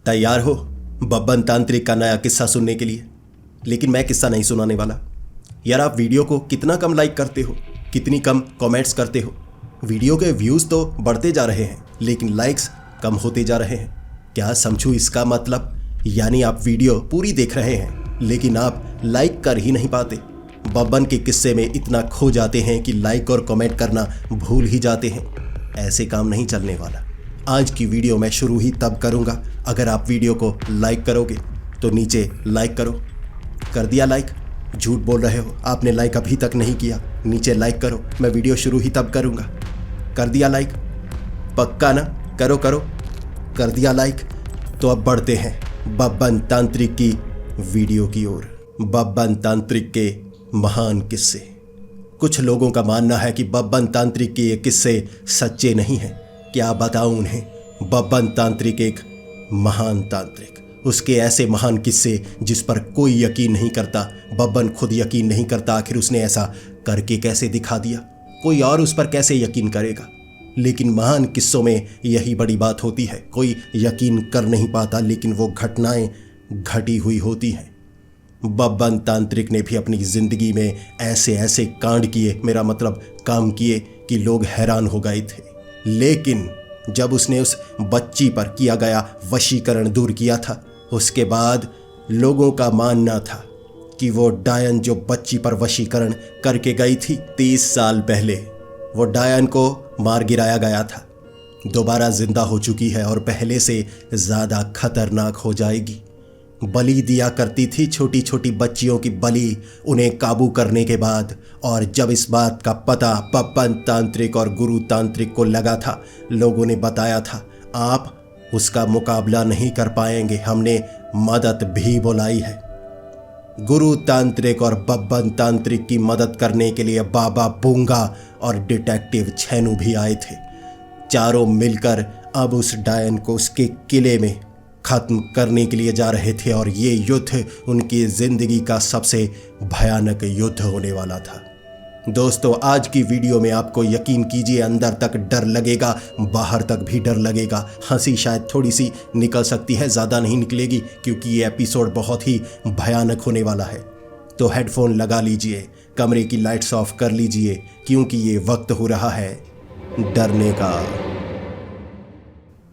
तैयार हो बब्बन तांत्रिक का नया किस्सा सुनने के लिए। लेकिन मैं किस्सा नहीं सुनाने वाला। यार, आप वीडियो को कितना कम लाइक करते हो, कितनी कम कमेंट्स करते हो। वीडियो के व्यूज़ तो बढ़ते जा रहे हैं लेकिन लाइक्स कम होते जा रहे हैं। क्या समझूं इसका मतलब? यानी आप वीडियो पूरी देख रहे हैं लेकिन आप लाइक कर ही नहीं पाते। बब्बन के किस्से में इतना खो जाते हैं कि लाइक और कमेंट करना भूल ही जाते हैं। ऐसे काम नहीं चलने वाला। आज की वीडियो मैं शुरू ही तब करूंगा अगर आप वीडियो को लाइक करोगे। तो नीचे लाइक करो। कर दिया लाइक? झूठ बोल रहे हो, आपने लाइक अभी तक नहीं किया। नीचे लाइक करो, मैं वीडियो शुरू ही तब करूंगा। कर दिया लाइक? पक्का ना? करो करो। कर दिया लाइक? तो अब बढ़ते हैं बब्बन तांत्रिक की वीडियो की ओर। बब्बन तांत्रिक के महान किस्से। कुछ लोगों का मानना है कि बब्बन तांत्रिक के ये किस्से सच्चे नहीं हैं। क्या बताऊं उन्हें? बब्बन तांत्रिक एक महान तांत्रिक, उसके ऐसे महान किस्से जिस पर कोई यकीन नहीं करता। बब्बन खुद यकीन नहीं करता, आखिर उसने ऐसा करके कैसे दिखा दिया। कोई और उस पर कैसे यकीन करेगा। लेकिन महान किस्सों में यही बड़ी बात होती है, कोई यकीन कर नहीं पाता लेकिन वो घटनाएं घटी हुई होती हैं। बब्बन तांत्रिक ने भी अपनी जिंदगी में ऐसे ऐसे कांड किए, मेरा मतलब काम किए, कि लोग हैरान हो गए थे। लेकिन जब उसने उस बच्ची पर किया गया वशीकरण दूर किया था, उसके बाद लोगों का मानना था कि वो डायन जो बच्ची पर वशीकरण करके गई थी 30 साल पहले, वो डायन को मार गिराया गया था, दोबारा जिंदा हो चुकी है और पहले से ज़्यादा खतरनाक हो जाएगी। बलि दिया करती थी, छोटी छोटी बच्चियों की बलि, उन्हें काबू करने के बाद। और जब इस बात का पता बब्बन तांत्रिक और गुरु तांत्रिक को लगा था, लोगों ने बताया था आप उसका मुकाबला नहीं कर पाएंगे, हमने मदद भी बुलाई है। गुरु तांत्रिक और बब्बन तांत्रिक की मदद करने के लिए बाबा बूंगा और डिटेक्टिव छेनू भी आए थे। चारों मिलकर अब उस डायन को उसके किले में खत्म करने के लिए जा रहे थे और ये युद्ध उनकी जिंदगी का सबसे भयानक युद्ध होने वाला था। दोस्तों, आज की वीडियो में आपको यकीन कीजिए अंदर तक डर लगेगा, बाहर तक भी डर लगेगा। हंसी शायद थोड़ी सी निकल सकती है, ज़्यादा नहीं निकलेगी क्योंकि ये एपिसोड बहुत ही भयानक होने वाला है। तो हेडफोन लगा लीजिए, कमरे की लाइट्स ऑफ कर लीजिए क्योंकि ये वक्त हो रहा है डरने का।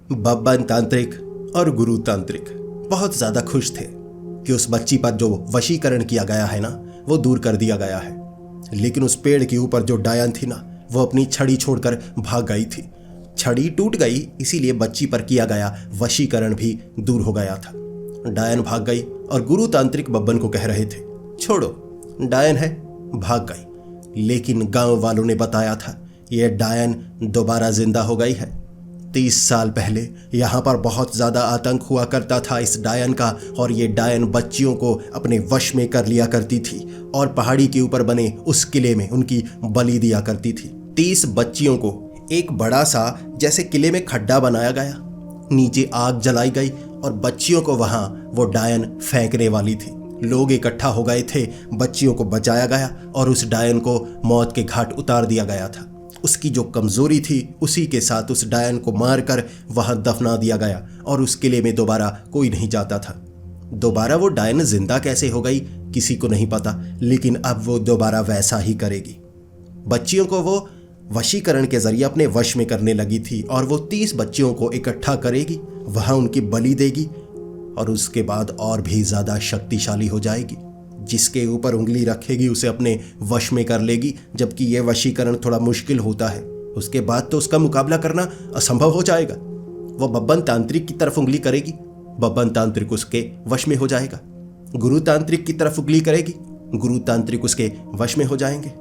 बब्बन तांत्रिक और गुरु तांत्रिक बहुत ज़्यादा खुश थे कि उस बच्ची पर जो वशीकरण किया गया है ना, वो दूर कर दिया गया है। लेकिन उस पेड़ के ऊपर जो डायन थी ना, वो अपनी छड़ी छोड़कर भाग गई थी। छड़ी टूट गई, इसीलिए बच्ची पर किया गया वशीकरण भी दूर हो गया था। डायन भाग गई और गुरु तांत्रिक बब्बन को कह रहे थे, छोड़ो, डायन है, भाग गई। लेकिन गांव वालों ने बताया था यह डायन दोबारा जिंदा हो गई है। 30 साल पहले यहाँ पर बहुत ज़्यादा आतंक हुआ करता था इस डायन का, और ये डायन बच्चियों को अपने वश में कर लिया करती थी और पहाड़ी के ऊपर बने उस किले में उनकी बलि दिया करती थी। 30 बच्चियों को एक बड़ा सा जैसे किले में खड्डा बनाया गया, नीचे आग जलाई गई और बच्चियों को वहाँ वो डायन फेंकने वाली थी। लोग इकट्ठा हो गए थे, बच्चियों को बचाया गया और उस डायन को मौत के घाट उतार दिया गया था। उसकी जो कमज़ोरी थी उसी के साथ उस डायन को मारकर वहाँ दफना दिया गया और उस किले में दोबारा कोई नहीं जाता था। दोबारा वो डायन जिंदा कैसे हो गई किसी को नहीं पता, लेकिन अब वो दोबारा वैसा ही करेगी। बच्चियों को वो वशीकरण के जरिए अपने वश में करने लगी थी और वो 30 बच्चियों को इकट्ठा करेगी, वहाँ उनकी बलि देगी और उसके बाद और भी ज़्यादा शक्तिशाली हो जाएगी। जिसके ऊपर उंगली रखेगी उसे अपने वश में कर लेगी, जबकि यह वशीकरण थोड़ा मुश्किल होता है। उसके बाद तो उसका मुकाबला करना असंभव हो जाएगा। वो बब्बन तांत्रिक की तरफ उंगली करेगी, बब्बन तांत्रिक उसके वश में हो जाएगा। गुरु तांत्रिक की तरफ उंगली करेगी, गुरु तांत्रिक उसके वश में हो जाएंगे।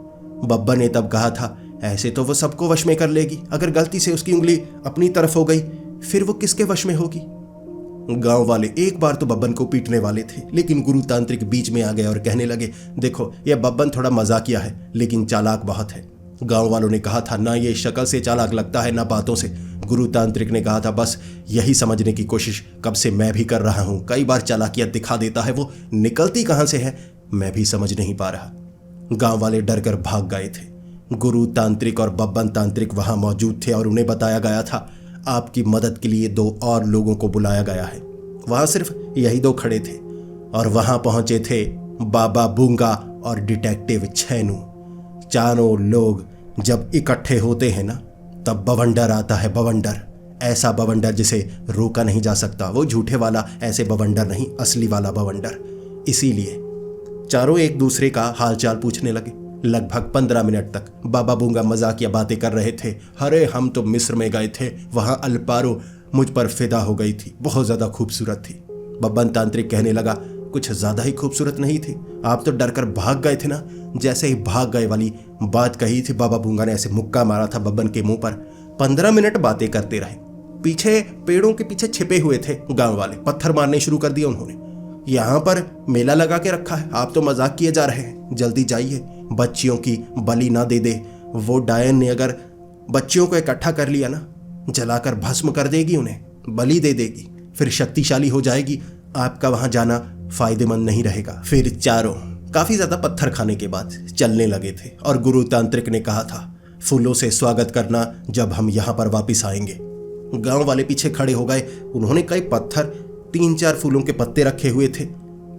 बब्बन ने तब कहा था ऐसे तो वो सबको वश में कर लेगी, अगर गलती से उसकी उंगली अपनी तरफ हो गई फिर वो किसके वश में होगी। गांव वाले एक बार तो बब्बन को पीटने वाले थे, लेकिन गुरु तांत्रिक बीच में आ गए और कहने लगे, देखो यह बब्बन थोड़ा मजाकिया है लेकिन चालाक बहुत है। गांव वालों ने कहा था ना ये शक्ल से चालाक लगता है ना बातों से। गुरु तांत्रिक ने कहा था बस यही समझने की कोशिश कब से मैं भी कर रहा हूँ, कई बार चालाकियाँ दिखा देता है, वो निकलती कहाँ से है मैं भी समझ नहीं पा रहा। गांव वाले डर कर भाग गए थे। गुरु तांत्रिक और बब्बन तांत्रिक वहाँ मौजूद थे और उन्हें बताया गया था आपकी मदद के लिए 2 और लोगों को बुलाया गया है। वहां सिर्फ यही दो खड़े थे और वहां पहुंचे थे बाबा बूंगा और डिटेक्टिव छैनू। चारों लोग जब इकट्ठे होते हैं ना, तब बवंडर आता है, बवंडर। ऐसा बवंडर जिसे रोका नहीं जा सकता, वो झूठे वाला ऐसे बवंडर नहीं, असली वाला बवंडर। इसीलिए चारों एक दूसरे का हालचाल पूछने लगे। लगभग 15 मिनट तक बाबा बूंगा मजाकिया बातें कर रहे थे। अरे हम तो मिस्र में गए थे, वहां अल्पारो मुझ पर फिदा हो गई थी, बहुत ज्यादा खूबसूरत थी। बब्बन तांत्रिक कहने लगा, कुछ ज्यादा ही खूबसूरत नहीं थी, आप तो डर कर भाग गए थे ना। जैसे ही भाग गए वाली बात कही थी, बाबा बूंगा ने ऐसे मुक्का मारा था बब्बन के मुंह पर। 15 मिनट बातें करते रहे। पीछे पेड़ों के पीछे छिपे हुए थे गांव वाले, पत्थर मारने शुरू कर दिए उन्होंने। यहाँ पर मेला लगा के रखा है, आप तो मजाक किए जा रहे हैं, जल्दी जाइए, बच्चियों की बलि ना दे दे। वो डायन ने अगर बच्चियों को इकट्ठा कर लिया ना, जलाकर भस्म कर देगी, उन्हें बलि दे देगी, फिर शक्तिशाली हो जाएगी, आपका वहां जाना फायदेमंद नहीं रहेगा। फिर चारों काफी ज्यादा पत्थर खाने के बाद चलने लगे थे और गुरु तांत्रिक ने कहा था, फूलों से स्वागत करना जब हम यहाँ पर वापिस आएंगे। गांव वाले पीछे खड़े हो गए। उन्होंने कई पत्थर, 3-4 फूलों के पत्ते रखे हुए थे।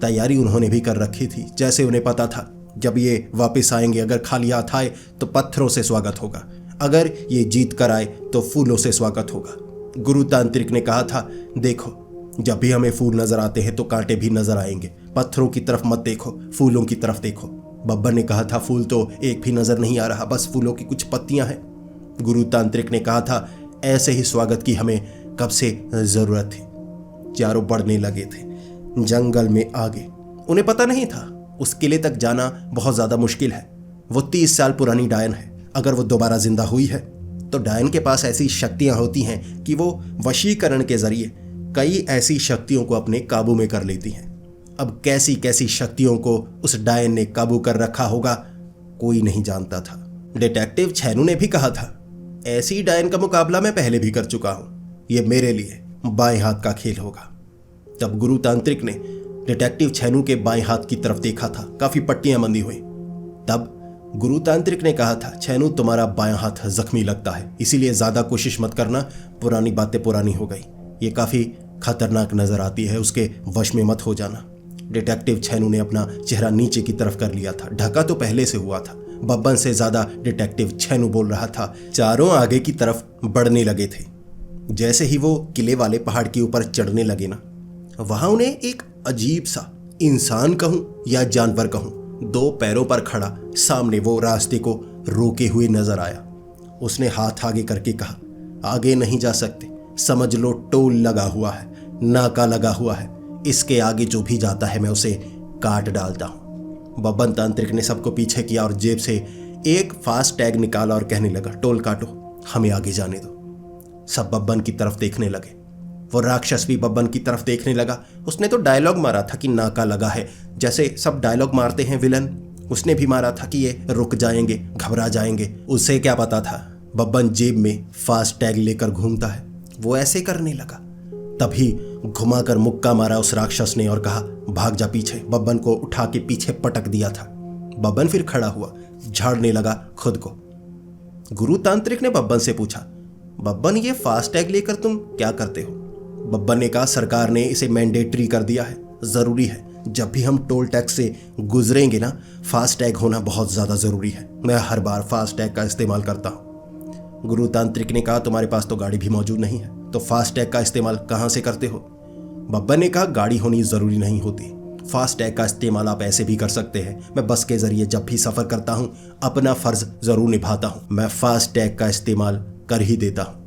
तैयारी उन्होंने भी कर रखी थी, जैसे उन्हें पता था जब ये वापस आएंगे, अगर खाली हाथ आए तो पत्थरों से स्वागत होगा, अगर ये जीत कर आए तो फूलों से स्वागत होगा। गुरु तांत्रिक ने कहा था, देखो जब भी हमें फूल नजर आते हैं तो कांटे भी नजर आएंगे, पत्थरों की तरफ मत देखो, फूलों की तरफ देखो। बब्बर ने कहा था, फूल तो एक भी नजर नहीं आ रहा, बस फूलों की कुछ पत्तियां हैं। गुरु तांत्रिक ने कहा था, ऐसे ही स्वागत की हमें कब से जरूरत थी। चारों बढ़ने लगे थे जंगल में आगे। उन्हें पता नहीं था उस किले तक जाना बहुत ज्यादा मुश्किल है। वो 30 साल पुरानी डायन है। अगर वो दोबारा जिंदा हुई है तो डायन के पास ऐसी शक्तियां होती हैं कि वो वशीकरण के जरिए कई ऐसी शक्तियों को अपने काबू में कर लेती हैं। अब कैसी कैसी शक्तियों को उस डायन ने काबू कर रखा होगा, कोई नहीं जानता था। डिटेक्टिव छैनू ने भी कहा था, ऐसी डायन का मुकाबला मैं पहले भी कर चुका हूं, ये मेरे लिए बाएं हाथ का खेल होगा। तब गुरु तांत्रिक ने डिटेक्टिव छैनू के बाएं हाथ की तरफ देखा था, काफी पट्टियां बंधी हुई। तब गुरु तांत्रिक ने कहा था, छैनू तुम्हारा बायां हाथ जख्मी लगता है, इसीलिए ज्यादा कोशिश मत करना, पुरानी बातें पुरानी हो गई, ये काफी खतरनाक नजर आती है, उसके वश में मत हो जाना। डिटेक्टिव छैनू ने अपना चेहरा नीचे की तरफ कर लिया था, ढका तो पहले से हुआ था। बब्बन से ज्यादा डिटेक्टिव छैनू बोल रहा था। चारों आगे की तरफ बढ़ने लगे थे। जैसे ही वो किले वाले पहाड़ के ऊपर चढ़ने लगे ना, वहां उन्हें एक अजीब सा इंसान कहूं या जानवर कहूं, 2 पैरों पर खड़ा सामने वो रास्ते को रोके हुए नजर आया। उसने हाथ आगे करके कहा, आगे नहीं जा सकते, समझ लो टोल लगा हुआ है, नाका लगा हुआ है, इसके आगे जो भी जाता है मैं उसे काट डालता हूं। बब्बन तांत्रिक ने सबको पीछे किया और जेब से एक फास्ट टैग निकाला और कहने लगा, टोल काटो, हमें आगे जाने दो। सब बब्बन की तरफ देखने लगे। वो राक्षस भी बब्बन की तरफ देखने लगा। उसने तो डायलॉग मारा था कि नाका लगा है, जैसे सब डायलॉग मारते हैं विलन। उसने भी मारा था कि ये रुक जाएंगे, घबरा जाएंगे। उसे क्या पता था बब्बन जेब में फास्ट टैग लेकर घूमता है। वो ऐसे करने लगा, तभी घुमाकर मुक्का मारा उस राक्षस ने और कहा, भाग जा पीछे। बब्बन को उठा के पीछे पटक दिया था। बब्बन फिर खड़ा हुआ, झाड़ने लगा खुद को। गुरु तांत्रिक ने बब्बन से पूछा, बब्बन ये फास्ट टैग लेकर तुम क्या करते हो? बब्बन ने कहा, सरकार ने इसे मैंडेटरी कर दिया है, जरूरी है, जब भी हम टोल टैक्स से गुजरेंगे ना, फास्ट टैग होना बहुत ज्यादा जरूरी है। मैं हर बार फास्ट टैग का इस्तेमाल करता हूं। गुरु तांत्रिक ने कहा, तुम्हारे पास तो गाड़ी भी मौजूद नहीं है, तो फास्ट टैग का इस्तेमाल कहां से करते हो? बब्बन ने कहा, गाड़ी होनी जरूरी नहीं होती, फास्ट टैग का इस्तेमाल आप ऐसे भी कर सकते हैं। मैं बस के जरिए जब भी सफर करता हूं अपना फर्ज जरूर निभाता हूं, मैं फास्ट टैग का इस्तेमाल कर ही देता हूं।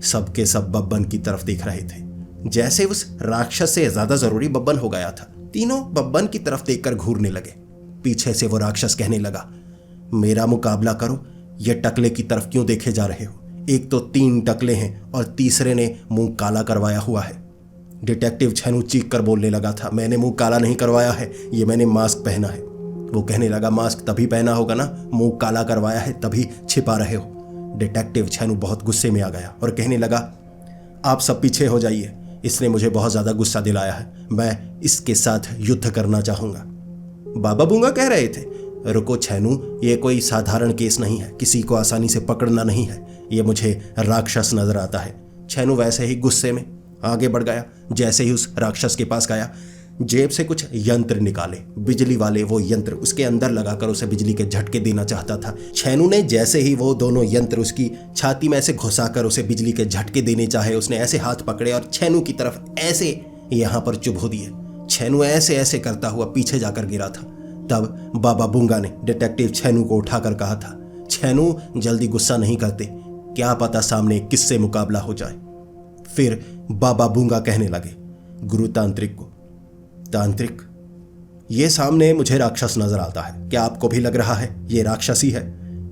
सबके सब बब्बन की तरफ देख रहे थे, जैसे उस राक्षस से ज्यादा जरूरी बब्बन हो गया था। तीनों बब्बन की तरफ देखकर घूरने लगे। पीछे से वो राक्षस कहने लगा, मेरा मुकाबला करो, ये टकले की तरफ क्यों देखे जा रहे हो? एक तो 3 टकले हैं और तीसरे ने मुंह काला करवाया हुआ है। डिटेक्टिव छैनू चीख कर बोलने लगा था, मैंने मुंह काला नहीं करवाया है, ये मैंने मास्क पहना है। वो कहने लगा, मास्क तभी पहना होगा ना, मुंह काला करवाया है तभी छिपा रहे हो। डिटेक्टिव छैनू बहुत गुस्से में आ गया और कहने लगा, आप सब पीछे हो जाइए, इसने मुझे बहुत ज्यादा गुस्सा दिलाया है, मैं इसके साथ युद्ध करना चाहूंगा। बाबा बूंगा कह रहे थे, रुको छैनू, ये कोई साधारण केस नहीं है, किसी को आसानी से पकड़ना नहीं है, ये मुझे राक्षस नजर आता है। छैनू वैसे ही गुस्से में आगे बढ़ गया। जैसे ही उस राक्षस के पास गया, जेब से कुछ यंत्र निकाले, बिजली वाले वो यंत्र, उसके अंदर लगाकर उसे बिजली के झटके देना चाहता था। छेनू ने जैसे ही वो दोनों यंत्र उसकी छाती में ऐसे घुसाकर उसे बिजली के झटके देने चाहे, उसने ऐसे हाथ पकड़े और छेनू की तरफ ऐसे यहाँ पर चुभो दिए। छेनू ऐसे ऐसे करता हुआ पीछे जाकर गिरा था। तब बाबा बूंगा ने डिटेक्टिव छेनू को उठाकर कहा था, छेनू जल्दी गुस्सा नहीं करते, क्या पता सामने किससे मुकाबला हो जाए। फिर बाबा बूंगा कहने लगे गुरु तांत्रिक को, तांत्रिक, ये सामने मुझे राक्षस नजर आता है, क्या आपको भी लग रहा है ये राक्षस ही है?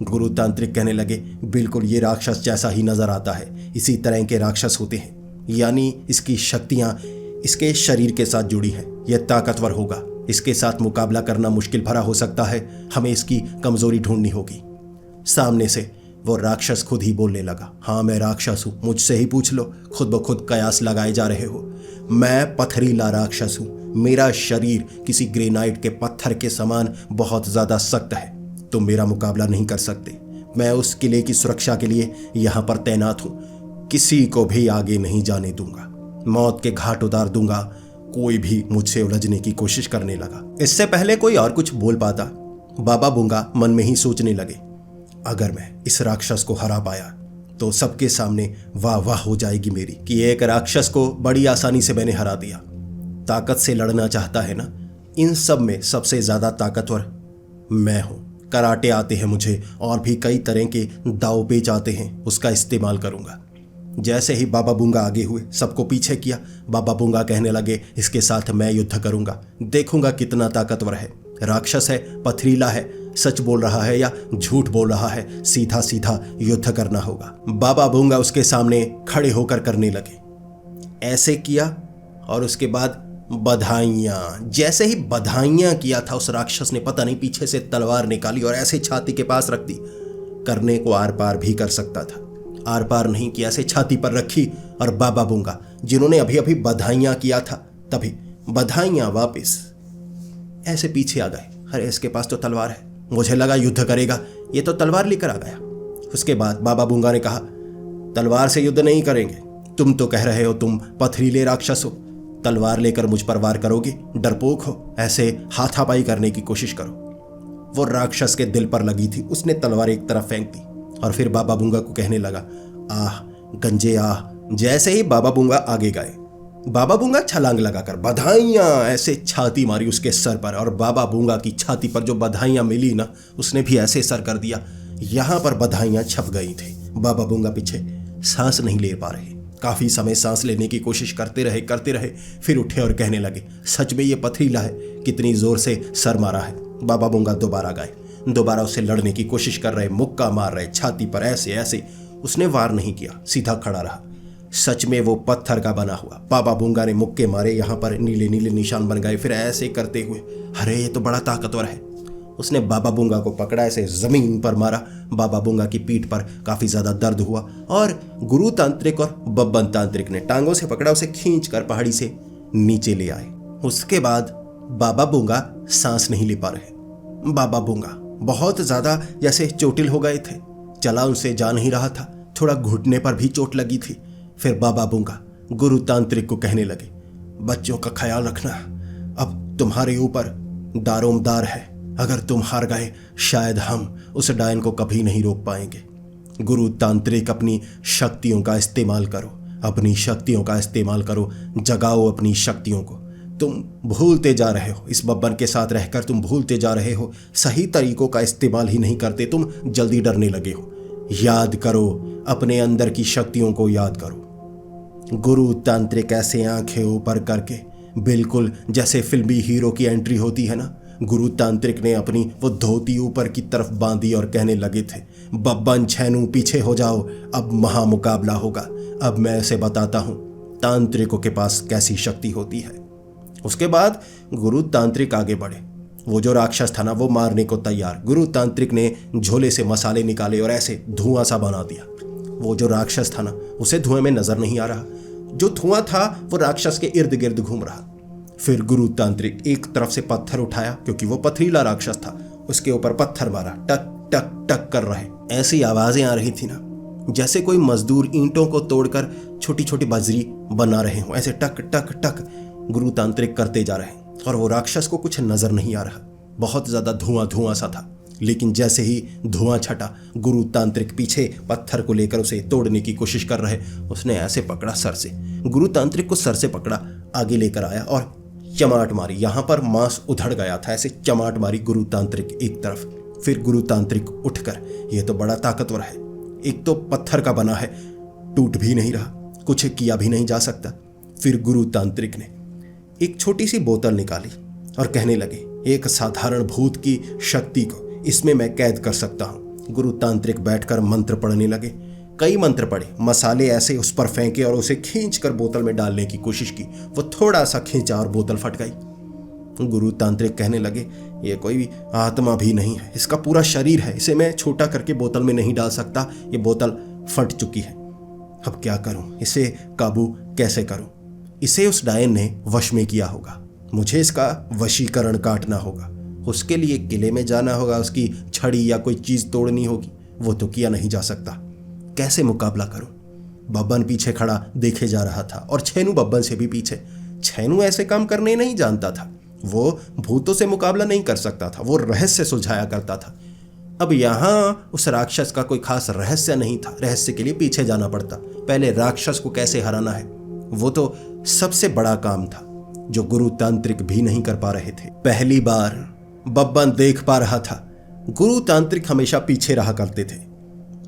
गुरु तांत्रिक कहने लगे, बिल्कुल ये राक्षस जैसा ही नजर आता है, इसी तरह के राक्षस होते हैं, यानी इसकी शक्तियां इसके शरीर के साथ जुड़ी हैं, यह ताकतवर होगा, इसके साथ मुकाबला करना मुश्किल भरा हो सकता है, हमें इसकी कमजोरी ढूंढनी होगी। सामने से वो राक्षस खुद ही बोलने लगा, हाँ मैं राक्षस हूं, मुझसे ही पूछ लो, खुद ब खुद कयास लगाए जा रहे हो। मैं पथरीला राक्षस हूं, मेरा शरीर किसी ग्रेनाइट के पत्थर के समान बहुत ज्यादा सख्त है, तुम मेरा मुकाबला नहीं कर सकते। मैं उस किले की सुरक्षा के लिए यहां पर तैनात हूं, किसी को भी आगे नहीं जाने दूंगा, मौत के घाट उतार दूंगा कोई भी मुझसे उलझने की कोशिश करने लगा। इससे पहले कोई और कुछ बोल पाता, बाबा बूंगा मन में ही सोचने लगे, अगर मैं इस राक्षस को हरा पाया तो सबके सामने वाह वाह हो जाएगी मेरी कि एक राक्षस को बड़ी आसानी से मैंने हरा दिया। ताकत से लड़ना चाहता है ना, इन सब में सबसे ज्यादा ताकतवर मैं हूं। कराटे आते हैं मुझे और भी कई तरह के दाव पेच आते हैं, उसका इस्तेमाल करूंगा। जैसे ही बाबा बूंगा आगे हुए, सबको पीछे किया। बाबा बूंगा कहने लगे, इसके साथ मैं युद्ध करूंगा, देखूंगा कितना ताकतवर है। राक्षस है, पथरीला है, सच बोल रहा है या झूठ बोल रहा है, सीधा सीधा युद्ध करना होगा। बाबा बूंगा उसके सामने खड़े होकर करने लगे, ऐसे किया और उसके बाद बधाइयां। जैसे ही बधाइयां किया था, उस राक्षस ने पता नहीं पीछे से तलवार निकाली और ऐसे छाती के पास रख दी। करने को आर पार भी कर सकता था, आर पार नहीं किया, ऐसे छाती पर रखी और बाबा बूंगा जिन्होंने अभी अभी बधाइयां किया था, तभी बधाइयां वापस ऐसे पीछे आ गए। अरे इसके पास तो तलवार है, मुझे लगा युद्ध करेगा, ये तो तलवार लेकर आ गया। उसके बाद बाबा बूंगा ने कहा, तलवार से युद्ध नहीं करेंगे, तुम तो कह रहे हो तुम पथरीले राक्षस हो, तलवार लेकर मुझ पर वार करोगे, डरपोक हो, ऐसे हाथापाई करने की कोशिश करो। वो राक्षस के दिल पर लगी थी, उसने तलवार एक तरफ फेंक दी और फिर बाबा बूंगा को कहने लगा, आह गंजे आह। जैसे ही बाबा बूंगा आगे गए, बाबा बूंगा छलांग लगाकर बधाइयां ऐसे छाती मारी उसके सर पर, और बाबा बूंगा की छाती पर जो बधाइयां मिली ना, उसने भी ऐसे सर कर दिया, यहां पर बधाइयां छप गई थी। बाबा बूंगा पीछे सांस नहीं ले पा रहे, काफी समय सांस लेने की कोशिश करते रहे, फिर उठे और कहने लगे, सच में ये पथरीला है, कितनी जोर से सर मारा है। बाबा बूंगा दोबारा गए, दोबारा उससे लड़ने की कोशिश कर रहे, मुक्का मार रहे छाती पर ऐसे ऐसे। उसने वार नहीं किया, सीधा खड़ा रहा। सच में वो पत्थर का बना हुआ। बाबा बूंगा ने मुक्के मारे, यहाँ पर नीले नीले निशान बन गए, फिर ऐसे करते हुए, अरे ये तो बड़ा ताकतवर है। उसने बाबा बूंगा को पकड़ा, ऐसे जमीन पर मारा। बाबा बूंगा की पीठ पर काफी ज्यादा दर्द हुआ और गुरु तांत्रिक और बब्बन तांत्रिक ने टांगों से पकड़ा, उसे खींच कर पहाड़ी से नीचे ले आए। उसके बाद बाबा बूंगा सांस नहीं ले पा रहे। बाबा बूंगा बहुत ज्यादा जैसे चोटिल हो गए थे, चला उनसे जा नहीं रहा था, थोड़ा घुटने पर भी चोट लगी थी। फिर बाबा बूंगा गुरु तांत्रिक को कहने लगे, बच्चों का ख्याल रखना, अब तुम्हारे ऊपर दारोमदार है, अगर तुम हार गए शायद हम उस डायन को कभी नहीं रोक पाएंगे। गुरु तांत्रिक अपनी शक्तियों का इस्तेमाल करो, अपनी शक्तियों का इस्तेमाल करो, जगाओ अपनी शक्तियों को। तुम भूलते जा रहे हो, इस बब्बन के साथ रहकर तुम भूलते जा रहे हो, सही तरीकों का इस्तेमाल ही नहीं करते, तुम जल्दी डरने लगे हो। याद करो, अपने अंदर की शक्तियों को याद करो। गुरु तांत्रिक ऐसे आंखें ऊपर करके, बिल्कुल जैसे फिल्मी हीरो की एंट्री होती है ना, गुरु तांत्रिक ने अपनी वो धोती ऊपर की तरफ बांधी और कहने लगे थे, बब्बन छेनू पीछे हो जाओ, अब महामुकाबला होगा। अब मैं ऐसे बताता हूं तांत्रिकों के पास कैसी शक्ति होती है। उसके बाद गुरु तांत्रिक आगे बढ़े। वो जो राक्षस था ना, वो मारने को तैयार। गुरु तांत्रिक ने झोले से मसाले निकाले और ऐसे धुआं सा बना दिया। वो जो राक्षस था ना, उसे धुएं में नजर नहीं आ रहा, जो धुआं था वो राक्षस के इर्द गिर्द घूम रहा। फिर गुरु तांत्रिक एक तरफ से पत्थर उठाया, क्योंकि वो पथरीला राक्षस था, उसके ऊपर पत्थर मारा, टक टक टक कर रहे। ऐसी आवाजें आ रही थी ना, जैसे कोई मजदूर ईंटों को तोड़कर छोटी छोटी बजरी बना रहे हों। ऐसे टक टक टक गुरु तांत्रिक करते जा रहे हैं और वो राक्षस को कुछ नजर नहीं आ रहा। बहुत ज्यादा धुआं धुआं सा था, लेकिन जैसे ही धुआं छटा, गुरु तांत्रिक पीछे पत्थर को लेकर उसे तोड़ने की कोशिश कर रहे। उसने ऐसे पकड़ा सर से, गुरु तांत्रिक को सर से पकड़ा, आगे लेकर आया और चमाट मारी। यहां पर मांस उधड़ गया था, ऐसे चमाट मारी गुरु तांत्रिक एक तरफ। फिर गुरु तांत्रिक उठकर, यह तो बड़ा ताकतवर है, एक तो पत्थर का बना है, टूट भी नहीं रहा, कुछ किया भी नहीं जा सकता। फिर गुरु तांत्रिक ने एक छोटी सी बोतल निकाली और कहने लगे, एक साधारण भूत की शक्ति को इसमें मैं कैद कर सकता हूं। गुरु तांत्रिक बैठकर मंत्र पढ़ने लगे। कई मंत्र पढ़े, मसाले ऐसे उस पर फेंके और उसे खींचकर बोतल में डालने की कोशिश की। वो थोड़ा सा खींचा और बोतल फट गई। गुरु तांत्रिक कहने लगे, ये कोई आत्मा भी नहीं है, इसका पूरा शरीर है, इसे मैं छोटा करके बोतल में नहीं डाल सकता, ये बोतल फट चुकी है। अब क्या करूं, इसे काबू कैसे करूं? इसे उस डायन ने वश में किया होगा, मुझे इसका वशीकरण काटना होगा। उसके लिए किले में जाना होगा, उसकी छड़ी या कोई चीज तोड़नी होगी, वो तो किया नहीं जा सकता। कैसे मुकाबला करूं? बब्बन पीछे खड़ा देखे जा रहा था और छेनू बब्बन से भी पीछे। छेनू ऐसे काम करने नहीं जानता था, वो भूतों से मुकाबला नहीं कर सकता था, वो रहस्य सुलझाया करता था। अब यहां उस राक्षस का कोई खास रहस्य नहीं था, रहस्य के लिए पीछे जाना पड़ता। पहले राक्षस को कैसे हराना है, वो तो सबसे बड़ा काम था, जो गुरु तांत्रिक भी नहीं कर पा रहे थे। पहली बार बब्बन देख पा रहा था, गुरु तांत्रिक हमेशा पीछे रहा करते थे।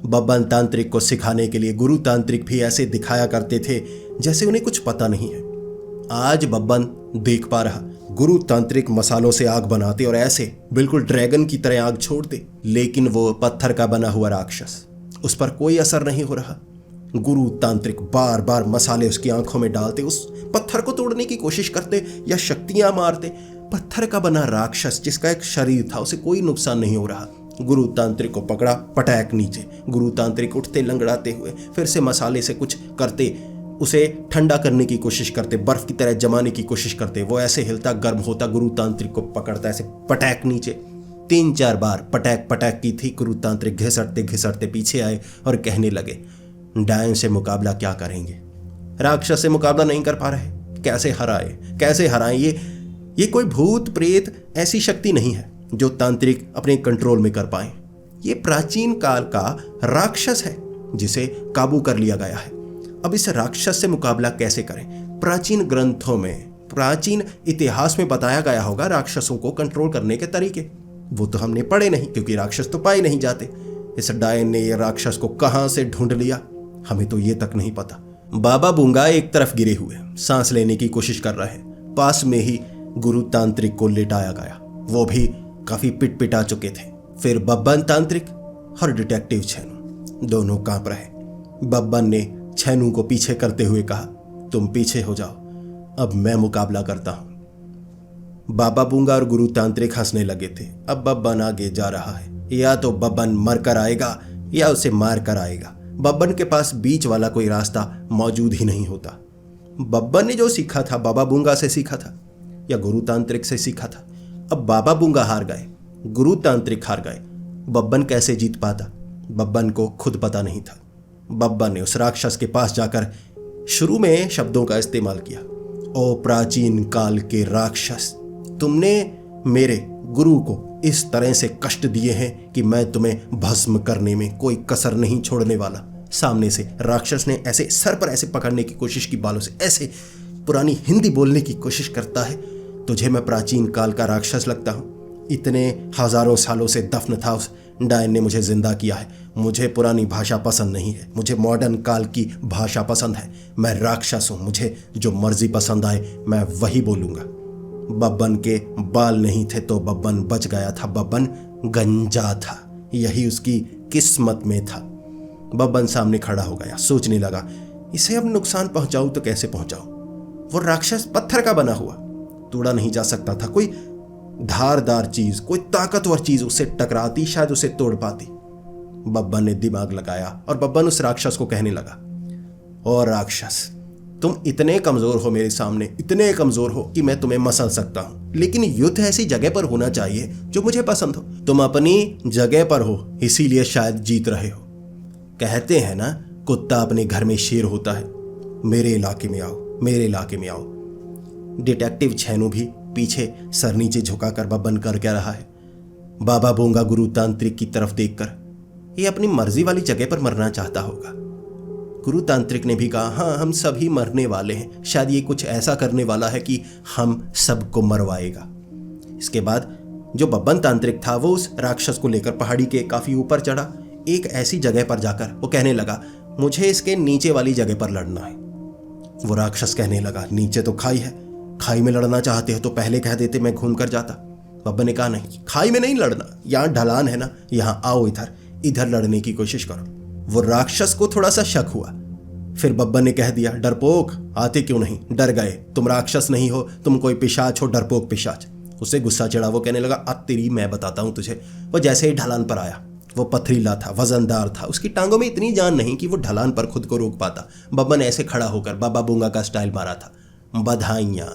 बब्बन तांत्रिक को सिखाने के लिए गुरु तांत्रिक भी ऐसे दिखाया करते थे जैसे उन्हें कुछ पता नहीं है। आज बब्बन देख पा रहा, गुरु तांत्रिक मसालों से आग बनाते और ऐसे बिल्कुल ड्रैगन की तरह आग छोड़ते, लेकिन वो पत्थर का बना हुआ राक्षस, उस पर कोई असर नहीं हो रहा। गुरु तांत्रिक बार बार मसाले उसकी आंखों में डालते, उस पत्थर को तोड़ने की कोशिश करते या शक्तियां मारते। पत्थर का बना राक्षस जिसका एक शरीर था, उसे कोई नुकसान नहीं हो रहा। गुरु तांत्रिक को पकड़ा, पटैक नीचे। गुरु तांत्रिक उठते लंगड़ाते हुए, फिर से मसाले से कुछ करते, उसे ठंडा करने की कोशिश करते, बर्फ की तरह जमाने की कोशिश करते। वो ऐसे हिलता, गर्म होता, गुरु तांत्रिक को पकड़ता, ऐसे पटैक नीचे। 3-4 बार पटैक पटैक की थी। गुरु तांत्रिक घिसटते घिसटते पीछे आए और कहने लगे, डायन से मुकाबला क्या करेंगे, राक्षस से मुकाबला नहीं कर पा रहे, कैसे हराएं? ये कोई भूत प्रेत ऐसी शक्ति नहीं है जो तांत्रिक अपने कंट्रोल में कर पाए। ये प्राचीन काल का राक्षस है जिसे काबू कर लिया गया है। अब इस राक्षस से मुकाबला कैसे करें? प्राचीन ग्रंथों में, प्राचीन इतिहास में बताया गया होगा राक्षसों को कंट्रोल करने के तरीके। वो तो हमने पढ़े नहीं, क्योंकि राक्षस तो पाए नहीं जाते। इस डायन ने ये राक्षस को कहां से ढूंढ लिया, हमें तो ये तक नहीं पता। बाबा बूंगा एक तरफ गिरे हुए सांस लेने की कोशिश कर रहे हैं। पास में ही गुरु तांत्रिक को लेटाया गया, वो भी काफी पिटा चुके थे। फिर बब्बन तांत्रिक और डिटेक्टिव छेनू दोनों कांप रहे। बब्बन ने छेनू को पीछे करते हुए कहा, तुम पीछे हो जाओ, अब मैं मुकाबला करता हूं। बाबा बूंगा और गुरु तांत्रिक हंसने लगे थे। अब बब्बन आगे जा रहा है, या तो बब्बन मर कर आएगा या उसे मार कर आएगा। बब्बन के पास बीच वाला कोई रास्ता मौजूद ही नहीं होता। बब्बन ने जो सीखा था बाबा बूंगा से सीखा था या गुरु तांत्रिक से सीखा था। अब बाबा बूंगा हार गए, गुरु तांत्रिक हार गए। बब्बन कैसे जीत पाता, बब्बन को खुद पता नहीं था। बब्बन ने उस राक्षस के पास जाकर शुरू में शब्दों का इस्तेमाल किया, ओ प्राचीन काल के राक्षस, तुमने मेरे गुरु को इस तरह से कष्ट दिए हैं कि मैं तुम्हें भस्म करने में कोई कसर नहीं छोड़ने वाला। सामने से राक्षस ने ऐसे सर पर ऐसे पकड़ने की कोशिश की, बालों से ऐसे पुरानी हिंदी बोलने की कोशिश करता है, तुझे मैं प्राचीन काल का राक्षस लगता हूं? इतने हजारों सालों से दफन था उस डायन ने मुझे जिंदा किया है। मुझे पुरानी भाषा पसंद नहीं है, मुझे मॉडर्न काल की भाषा पसंद है। मैं राक्षस हूं, मुझे जो मर्जी पसंद आए मैं वही बोलूंगा। बब्बन के बाल नहीं थे तो बब्बन बच गया था, बब्बन गंजा था, यही उसकी किस्मत में था। बब्बन सामने खड़ा हो गया, सोचने लगा, इसे अब नुकसान पहुंचाऊं तो कैसे पहुंचाऊं? वो राक्षस पत्थर का बना हुआ, तोड़ा नहीं जा सकता था। कोई धारदार चीज, कोई ताकतवर चीज उससे टकराती, शायद उसे तोड़ पाती। बब्बन ने दिमाग लगाया और बब्बन उस राक्षस को कहने लगा, और राक्षस, तुम इतने कमजोर हो मेरे सामने, इतने कमजोर हो कि मैं तुम्हें मसल सकता हूं, लेकिन युद्ध ऐसी जगह पर होना चाहिए जो मुझे पसंद हो। तुम अपनी जगह पर हो, इसीलिए शायद जीत रहे हो। कहते हैं ना, कुत्ता अपने घर में शेर होता है। मेरे इलाके में आओ, मेरे इलाके में आओ। डिटेक्टिव छैनू भी पीछे सर नीचे झुकाकर बब्बन कर क्या रहा है। बाबा बोंगा गुरु तांत्रिक की तरफ देखकर, ये अपनी मर्जी वाली जगह पर मरना चाहता होगा। गुरु तांत्रिक ने भी कहा, हाँ हम सभी मरने वाले हैं, शायद ये कुछ ऐसा करने वाला है कि हम सबको मरवाएगा। इसके बाद जो बब्बन तांत्रिक था वो उस राक्षस को लेकर पहाड़ी के काफी ऊपर चढ़ा। एक ऐसी जगह पर जाकर वो कहने लगा, मुझे इसके नीचे वाली जगह पर लड़ना है। वो राक्षस कहने लगा, नीचे तो खाई है, खाई में लड़ना चाहते हो तो पहले कह देते, मैं घूम कर जाता। बब्बन ने कहा, नहीं, खाई में नहीं लड़ना, यहाँ ढलान है ना, यहाँ आओ, इधर लड़ने की कोशिश करो। वो राक्षस को थोड़ा सा शक हुआ। फिर बब्बन ने कह दिया, डरपोक, आते क्यों नहीं, डर गए, तुम राक्षस नहीं हो, तुम कोई पिशाच हो, डरपोक पिशाच। उसे गुस्सा चढ़ा। वो कहने लगा, अब तेरी मैं बताता हूं तुझे। वो जैसे ही ढलान पर आया, वो पथरीला था, वजनदार था, उसकी टांगों में इतनी जान नहीं कि वो ढलान पर खुद को रोक पाता। बब्बन ऐसे खड़ा होकर बाबा बूंगा का स्टाइल मारा था, बधाइयां।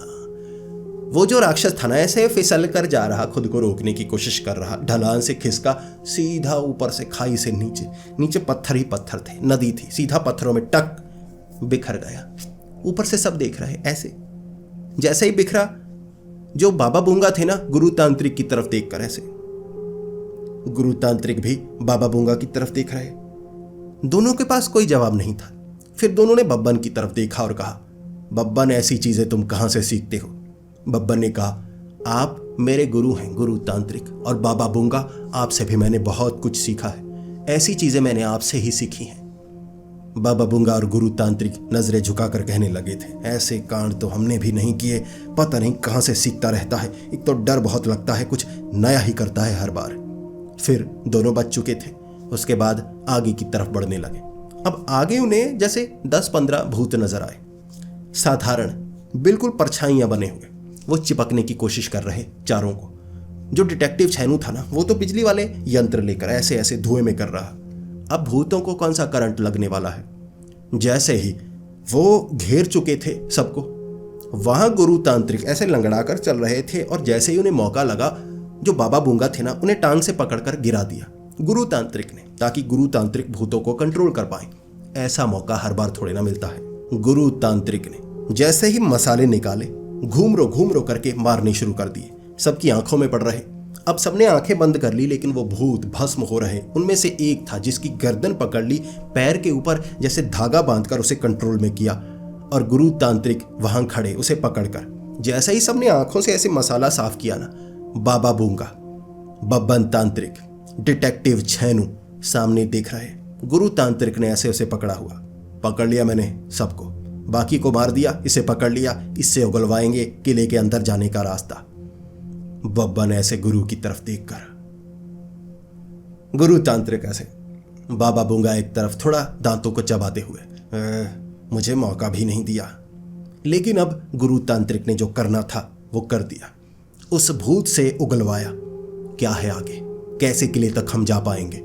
वो जो राक्षस था ना, ऐसे फिसल कर जा रहा, खुद को रोकने की कोशिश कर रहा, ढलान से खिसका सीधा ऊपर से खाई से नीचे पत्थर ही पत्थर थे, नदी थी, सीधा पत्थरों में टक बिखर गया। ऊपर से सब देख रहे ऐसे। जैसे ही बिखरा, जो बाबा बूंगा थे ना, गुरु तांत्रिक की तरफ देखकर ऐसे, गुरु तांत्रिक भी बाबा बूंगा की तरफ देख रहे। दोनों के पास कोई जवाब नहीं था। फिर दोनों ने बब्बन की तरफ देखा और कहा, बब्बन ऐसी चीजें तुम कहां से सीखते हो? बब्बन ने कहा, आप मेरे गुरु हैं, गुरु तांत्रिक, और बाबा बूंगा, आपसे भी मैंने बहुत कुछ सीखा है। ऐसी चीजें मैंने आपसे ही सीखी हैं। बाबा बूंगा और गुरु तांत्रिक नजरें झुकाकर कहने लगे थे, ऐसे कांड तो हमने भी नहीं किए, पता नहीं कहां से सीखता रहता है, एक तो डर बहुत लगता है, कुछ नया ही करता है हर बार। फिर दोनों बच चुके थे। उसके बाद आगे की तरफ बढ़ने लगे। अब आगे उन्हें जैसे 10-15 भूत नजर आए, साधारण, बिल्कुल परछाइयां बने हुए। वो चिपकने की कोशिश कर रहे चारों को। जो डिटेक्टिव छैनू था ना, वो तो बिजली वाले यंत्र लेकर ऐसे ऐसे धुएं में कर रहा। अब भूतों को कौन सा करंट लगने वाला है। जैसे ही वो घेर चुके थे सबको, वहां गुरु तांत्रिक ऐसे लंगड़ाकर चल रहे थे, और जैसे ही उन्हें मौका लगा, जो बाबा बूंगा थे ना, उन्हें टांग से पकड़कर गिरा दिया गुरु तांत्रिक ने, ताकि गुरु तांत्रिक भूतों को कंट्रोल कर पाए। ऐसा मौका हर बार थोड़े ना मिलता है। गुरु तांत्रिक ने जैसे ही मसाले निकाले, घूम रो करके मारने शुरू कर दिए। सबकी आंखों में पड़ रहे। अब सबने आंखें बंद कर ली, लेकिन वो भूत भस्म हो रहे। उनमें से एक था जिसकी गर्दन पकड़ ली, पैर के ऊपर जैसे धागा बांधकर उसे कंट्रोल में किया, और गुरु तांत्रिक वहां खड़े उसे पकड़कर। जैसे ही सबने आंखों से ऐसे मसाला साफ किया ना, बाबा बूंगा, बब्बन तांत्रिक, डिटेक्टिव छैनू सामने देख रहे। गुरु तांत्रिक ने ऐसे उसे पकड़ा हुआ, पकड़ लिया मैंने सबको, बाकी को मार दिया, इसे पकड़ लिया, इससे उगलवाएंगे किले के अंदर जाने का रास्ता। बब्बन ऐसे गुरु की तरफ देखकर, गुरु तांत्रिक ऐसे, बाबा बूंगा एक तरफ थोड़ा दांतों को चबाते हुए, मुझे मौका भी नहीं दिया। लेकिन अब गुरु तांत्रिक ने जो करना था वो कर दिया, उस भूत से उगलवाया। क्या है आगे, कैसे किले तक हम जा पाएंगे?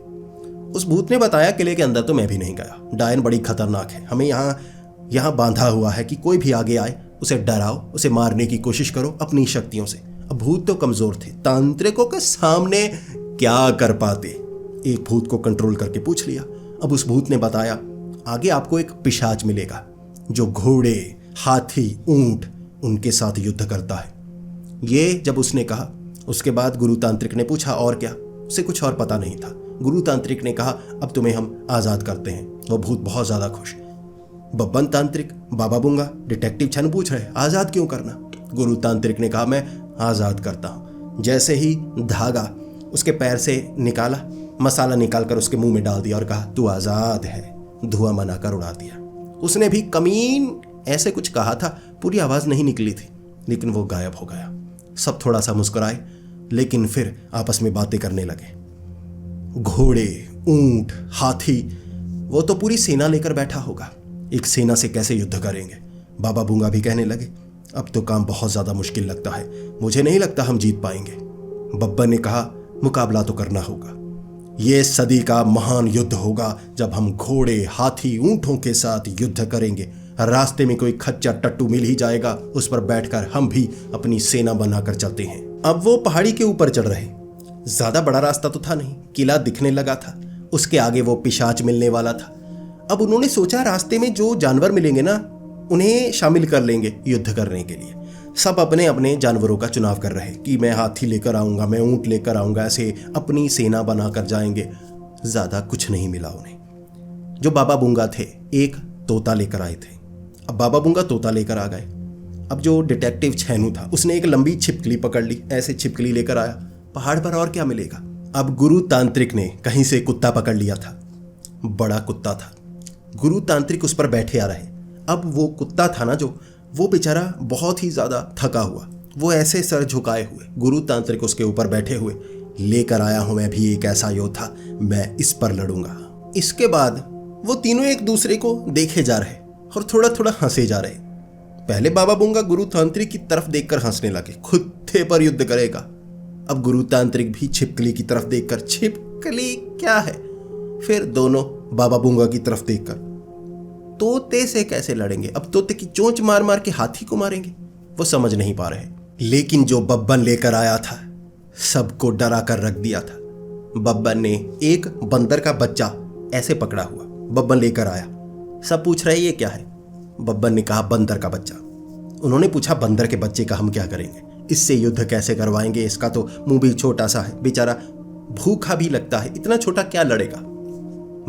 उस भूत ने बताया, किले के अंदर तो मैं भी नहीं गया, डायन बड़ी खतरनाक है, हमें यहाँ बांधा हुआ है कि कोई भी आगे आए उसे डराओ, उसे मारने की कोशिश करो अपनी शक्तियों से। अब भूत तो कमजोर थे, तांत्रिकों के सामने क्या कर पाते? एक भूत को कंट्रोल करके पूछ लिया। अब उस भूत ने बताया, आगे आपको एक पिशाच मिलेगा जो घोड़े, हाथी, ऊंट उनके साथ युद्ध करता है। ये जब उसने कहा, उसके बाद गुरु तांत्रिक ने पूछा और क्या? उसे कुछ और पता नहीं था। गुरु तांत्रिक ने कहा, अब तुम्हें हम आजाद करते हैं। वो भूत बहुत ज्यादा खुश। बब्बन तांत्रिक, बाबा बूंगा, डिटेक्टिव छैनू पूछ रहे, आजाद क्यों करना? गुरु तांत्रिक ने कहा, मैं आजाद करता हूं। जैसे ही धागा उसके पैर से निकाला, मसाला निकालकर उसके मुंह में डाल दिया और कहा, तू आजाद है। धुआं बनाकर उड़ा दिया। उसने भी कमीन ऐसे कुछ कहा था, पूरी आवाज नहीं निकली थी, लेकिन वो गायब हो गया। सब थोड़ा सा मुस्कुराए, लेकिन फिर आपस में बातें करने लगे। घोड़े, ऊंट, हाथी, वो तो पूरी सेना लेकर बैठा होगा, एक सेना से कैसे युद्ध करेंगे? बाबा बूंगा भी कहने लगे, अब तो काम बहुत ज्यादा मुश्किल लगता है, मुझे नहीं लगता हम जीत पाएंगे। बब्बन ने कहा, मुकाबला तो करना होगा, ये सदी का महान युद्ध होगा जब हम घोड़े, हाथी, ऊंटों के साथ युद्ध करेंगे। रास्ते में कोई खच्चर टट्टू मिल ही जाएगा, उस पर बैठकर हम भी अपनी सेना बनाकर चलते हैं। अब वो पहाड़ी के ऊपर चढ़ रहे। ज्यादा बड़ा रास्ता तो था नहीं, किला दिखने लगा था। उसके आगे वो पिशाच मिलने वाला था। अब उन्होंने सोचा रास्ते में जो जानवर मिलेंगे ना उन्हें शामिल कर लेंगे युद्ध करने के लिए। सब अपने अपने जानवरों का चुनाव कर रहे कि मैं हाथी लेकर आऊँगा, मैं ऊँट लेकर आऊँगा, ऐसे अपनी सेना बनाकर जाएंगे। ज़्यादा कुछ नहीं मिला उन्हें। जो बाबा बूंगा थे एक तोता लेकर आए थे। अब बाबा बूंगा तोता लेकर आ गए। अब जो डिटेक्टिव छेनू था उसने एक लंबी छिपकली पकड़ ली, ऐसे छिपकली लेकर आया। पहाड़ पर और क्या मिलेगा। अब गुरु तांत्रिक ने कहीं से कुत्ता पकड़ लिया था, बड़ा कुत्ता था। गुरु तांत्रिक उस पर बैठे आ रहे। अब वो कुत्ता था ना जो, वो बेचारा बहुत ही ज़्यादा थका हुआ, वो ऐसे सर झुकाए हुए, गुरु तांत्रिक उसके ऊपर बैठे हुए। लेकर आया हूं मैं भी एक ऐसा योद्धा, मैं इस पर लड़ूंगा। इसके बाद वो तीनों एक दूसरे को देखे जा रहे और थोड़ा थोड़ा हंसे जा रहे। पहले बाबा बूंगा गुरु तांत्रिक की तरफ देखकर हंसने लगे, कुत्ते पर युद्ध करेगा। अब गुरु तांत्रिक भी छिपकली की तरफ देखकर, छिपकली क्या है। फिर दोनों बाबा बूंगा की तरफ देखकर, तोते से कैसे लड़ेंगे। अब तोते की चोंच मार मार के हाथी को मारेंगे, वो समझ नहीं पा रहे। लेकिन जो बब्बन लेकर आया था सबको डरा कर रख दिया था। बब्बन ने एक बंदर का बच्चा ऐसे पकड़ा हुआ बब्बन लेकर आया। सब पूछ रहे ये क्या है। बब्बन ने कहा बंदर का बच्चा। उन्होंने पूछा बंदर के बच्चे का हम क्या करेंगे, इससे युद्ध कैसे करवाएंगे, इसका तो मुंह भी छोटा सा है, बेचारा भूखा भी लगता है, इतना छोटा क्या लड़ेगा।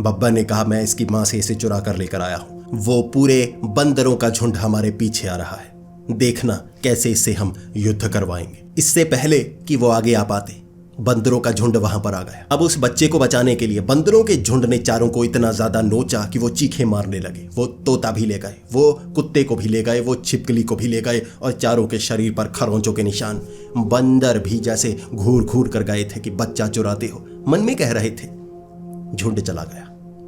बब्बन ने कहा मैं इसकी मां से इसे चुरा कर लेकर आया हूं, वो पूरे बंदरों का झुंड हमारे पीछे आ रहा है, देखना कैसे इससे हम युद्ध करवाएंगे। इससे पहले कि वो आगे आ पाते बंदरों का झुंड वहां पर आ गया। अब उस बच्चे को बचाने के लिए बंदरों के झुंड ने चारों को इतना ज्यादा नोचा कि वो चीखे मारने लगे। वो तोता भी ले गए, वो कुत्ते को भी ले गए, वो छिपकली को भी ले गए और चारों के शरीर पर खरोंचों के निशान। बंदर भी जैसे घूर घूर कर गए थे कि बच्चा चुराते हो, मन में कह रहे थे। झुंड चला गया।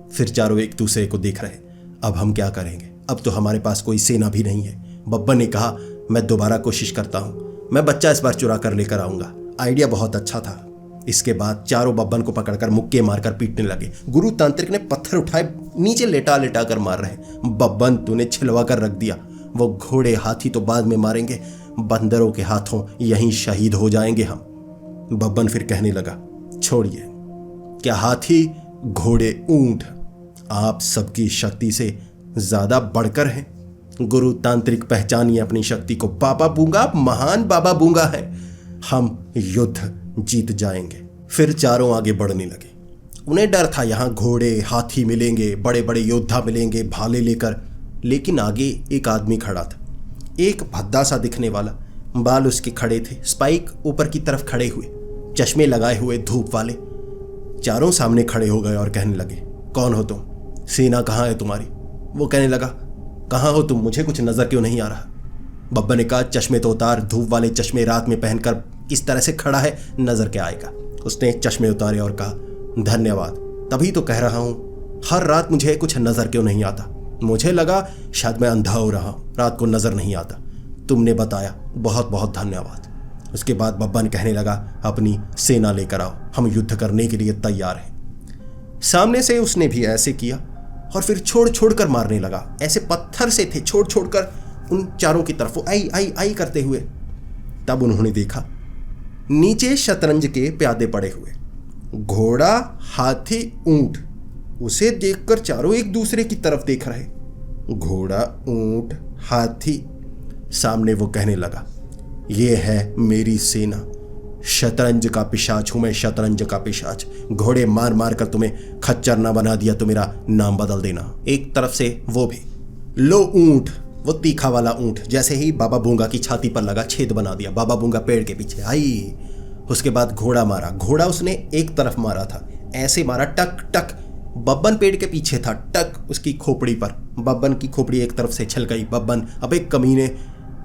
फिर चारों एक दूसरे को देख रहे, अब हम क्या करेंगे, अब तो हमारे पास कोई सेना भी नहीं है। बब्बन ने कहा मैं दोबारा कोशिश करता हूं, मैं बच्चा इस बार चुरा कर लेकर आऊंगा। आइडिया बहुत अच्छा था। इसके बाद चारों बब्बन को पकड़कर मुक्के मारकर पीटने लगे। गुरु तांत्रिक ने पत्थर उठाए नीचे लेटा लेटा कर मार रहे। बब्बन तूने छिलवा कर रख दिया, वो घोड़े हाथी तो बाद में मारेंगे, बंदरों के हाथों यहीं शहीद हो जाएंगे हम। बब्बन फिर कहने लगा छोड़िए, क्या हाथी घोड़े ऊंट आप सबकी शक्ति से ज्यादा बढ़कर हैं। गुरु तांत्रिक पहचानिए अपनी शक्ति को, बाबा बूंगा महान बाबा बूंगा है, हम युद्ध जीत जाएंगे। फिर चारों आगे बढ़ने लगे। उन्हें डर था यहाँ घोड़े हाथी मिलेंगे, बड़े बड़े योद्धा मिलेंगे भाले लेकर। लेकिन आगे एक आदमी खड़ा था, एक भद्दा सा दिखने वाला, बाल उसके खड़े थे, स्पाइक ऊपर की तरफ खड़े हुए, चश्मे लगाए हुए धूप वाले। चारों सामने खड़े हो गए और कहने लगे कौन हो तुम, सेना कहाँ है तुम्हारी। वो कहने लगा कहाँ हो तुम, मुझे कुछ नजर क्यों नहीं आ रहा। बब्बा ने कहा चश्मे तो उतार, धूप वाले चश्मे रात में पहनकर किस तरह से खड़ा है, नजर क्या आएगा। उसने चश्मे उतारे और कहा धन्यवाद, तभी तो कह रहा हूं हर रात मुझे कुछ नजर क्यों नहीं आता, मुझे लगा शायद मैं अंधा हो रहा हूं, रात को नजर नहीं आता, तुमने बताया, बहुत बहुत धन्यवाद। उसके बाद बब्बन कहने लगा अपनी सेना लेकर आओ, हम युद्ध करने के लिए तैयार हैं। सामने से उसने भी ऐसे किया और फिर छोड़ छोड़ कर मारने लगा। ऐसे पत्थर से थे, छोड़ छोड़ कर उन चारों की तरफ वो आई आई आई करते हुए। तब उन्होंने देखा नीचे शतरंज के प्यादे पड़े हुए, घोड़ा हाथी ऊंट। उसे देखकर चारों एक दूसरे की तरफ देख रहे, घोड़ा ऊंट हाथी। सामने वो कहने लगा ये है मेरी सेना, शतरंज का पिशाच हूं मैं, शतरंज का पिशाच। घोड़े मार मार कर तुम्हें खच्चर ना बना दिया तो मेरा नाम बदल देना। एक तरफ से वो भी, लो ऊंट, वो तीखा वाला ऊंट। जैसे ही बाबा बूंगा की छाती पर लगा, छेद बना दिया। बाबा बूंगा पेड़ के पीछे आई। उसके बाद घोड़ा मारा, घोड़ा उसने एक तरफ मारा था, ऐसे मारा टक टक। बब्बन पेड़ के पीछे था, टक उसकी खोपड़ी पर। बब्बन की खोपड़ी एक तरफ से छल गई। बब्बन अब एक कमीने,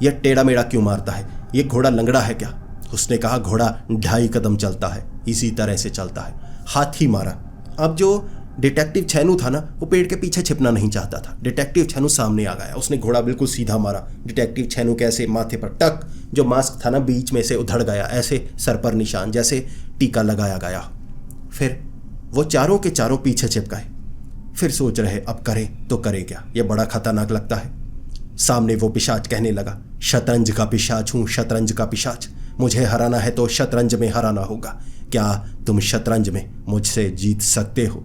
यह टेढ़ा मेढ़ा क्यों मारता है, ये घोड़ा लंगड़ा है क्या। उसने कहा घोड़ा 2.5 कदम चलता है, इसी तरह से चलता है। हाथी मारा। अब जो डिटेक्टिव छेनू था ना, वो पेड़ के पीछे छिपना नहीं चाहता था। डिटेक्टिव छेनू सामने आ गया, उसने घोड़ा बिल्कुल सीधा मारा। डिटेक्टिव छेनू के ऐसे माथे पर टक, जो मास्क था ना बीच में से उधड़ गया, ऐसे सर पर निशान जैसे टीका लगाया गया। फिर वो चारों के चारों पीछे छिप गए। फिर सोच रहे अब करें तो करें क्या, यह बड़ा खतरनाक लगता है। सामने वो पिशाच कहने लगा शतरंज का पिशाच हूं, शतरंज का पिशाच, मुझे हराना है तो शतरंज में हराना होगा। क्या तुम शतरंज में मुझसे जीत सकते हो।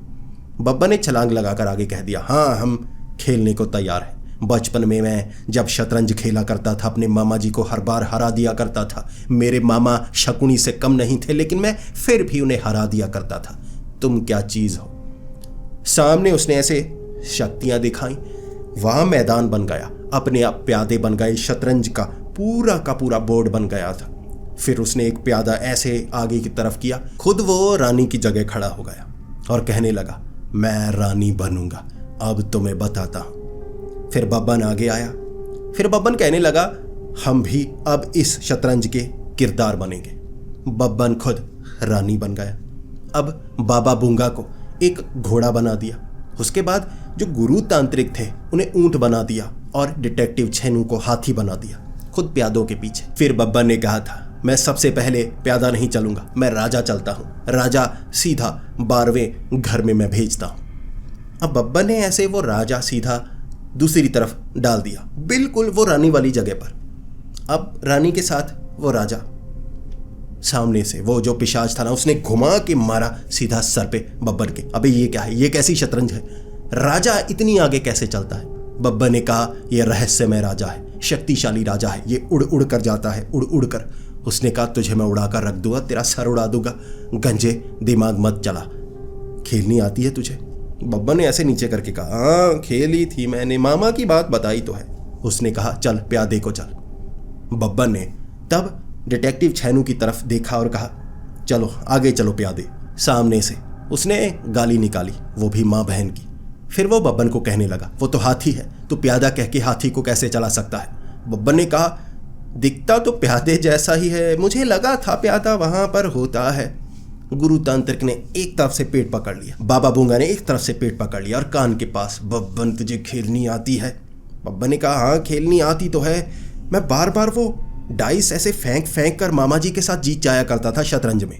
बब्बन ने छलांग लगाकर आगे कह दिया, हाँ हम खेलने को तैयार हैं। बचपन में मैं जब शतरंज खेला करता था अपने मामा जी को हर बार हरा दिया करता था। मेरे मामा शकुनी से कम नहीं थे, लेकिन मैं फिर भी उन्हें हरा दिया करता था। तुम क्या चीज हो। सामने उसने ऐसे शक्तियां दिखाई, वहां मैदान बन गया, अपने आप प्यादे बन गए, शतरंज का पूरा बोर्ड बन गया था। फिर उसने एक प्यादा ऐसे आगे की तरफ किया, खुद वो रानी की जगह खड़ा हो गया और कहने लगा, मैं रानी बनूंगा, अब तुम्हें बताता हूं। फिर बब्बन आगे आया। फिर बब्बन कहने लगा, हम भी अब इस शतरंज के किरदार बनेंगे। बब्बन खुद रानी बन गया। अब बाबा बूंगा को एक घोड़ा बना दिया। उसके बाद जो गुरु तांत्रिक थे उन्हें ऊंट बना दिया और डिटेक्टिव छेनू को हाथी बना दिया, खुद प्यादों के पीछे। फिर बब्बन ने कहा था, मैं सबसे पहले प्यादा नहीं चलूंगा, मैं राजा चलता हूं। राजा सीधा 12वें घर में मैं भेजता हूं। अब बब्बन ने ऐसे वो राजा सीधा दूसरी तरफ डाल दिया, बिल्कुल वो रानी वाली जगह पर। अब रानी के साथ वो राजा, सामने से वो जो पिशाच था ना, उसने घुमा के मारा सीधा सर पे बब्बन के। अबे ये क्या है, ये कैसी शतरंज है, राजा इतनी आगे कैसे चलता है। बब्बन ने कहा, यह रहस्यमय राजा है, शक्तिशाली राजा है, ये उड़ उड़ कर जाता है, उड़ उड़ कर। उसने कहा, तुझे मैं उड़ा कर रख दूंगा, तेरा सर उड़ा दूंगा, गंजे दिमाग मत चला, खेलनी आती है तुझे। बब्बन ने ऐसे नीचे करके कहा, हाँ खेली थी मैंने, मामा की बात बताई तो है। उसने कहा, चल प्यादे को चल। बब्बन ने तब डिटेक्टिव छेनू की तरफ देखा और कहा, चलो आगे चलो प्यादे। सामने से उसने गाली निकाली, वो भी माँ बहन की। फिर वो बब्बन को कहने लगा, वो तो हाथी है, तो प्यादा कह के हाथी को कैसे चला सकता है। बब्बन ने कहा, दिखता तो प्यादे जैसा ही है, मुझे लगा था प्यादा वहां पर होता है। गुरु तांत्रिक ने एक तरफ से पेट पकड़ लिया, बाबा बूंगा ने एक तरफ से पेट पकड़ लिया और कान के पास, बब्बन तुझे खेलनी आती है। बब्बन ने कहा, हाँ खेलनी आती तो है, मैं बार बार वो डाइस ऐसे फेंक फेंक कर मामा जी के साथ जीत जाया करता था शतरंज में।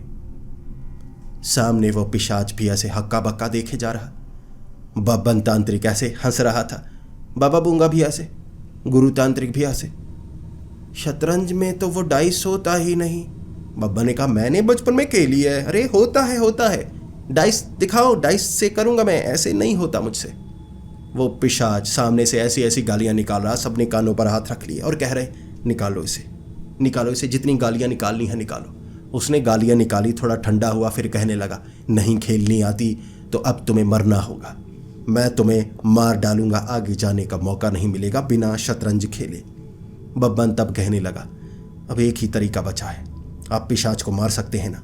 सामने वो पिशाच भी ऐसे हक्का बक्का देखे जा रहा। बब्बन तांत्रिक ऐसे हंस रहा था, बाबा बूंगा भी ऐसे, गुरु तांत्रिक भी ऐसे। शतरंज में तो वो डाइस होता ही नहीं। बब्बन ने कहा, मैंने बचपन में खेली है। अरे होता है, डाइस दिखाओ, डाइस से करूंगा मैं, ऐसे नहीं होता मुझसे। वो पिशाच सामने से ऐसी ऐसी गालियां निकाल रहा, सबने कानों पर हाथ रख लिए और कह रहे, निकालो इसे, जितनी गालियां निकालनी है निकालो। उसने गालियां निकाली, थोड़ा ठंडा हुआ, फिर कहने लगा, नहीं खेलनी आती तो अब तुम्हें मरना होगा, मैं तुम्हें मार डालूंगा, आगे जाने का मौका नहीं मिलेगा बिना शतरंज खेले। बब्बन तब कहने लगा, अब एक ही तरीका बचा है, आप पिशाच को मार सकते हैं ना।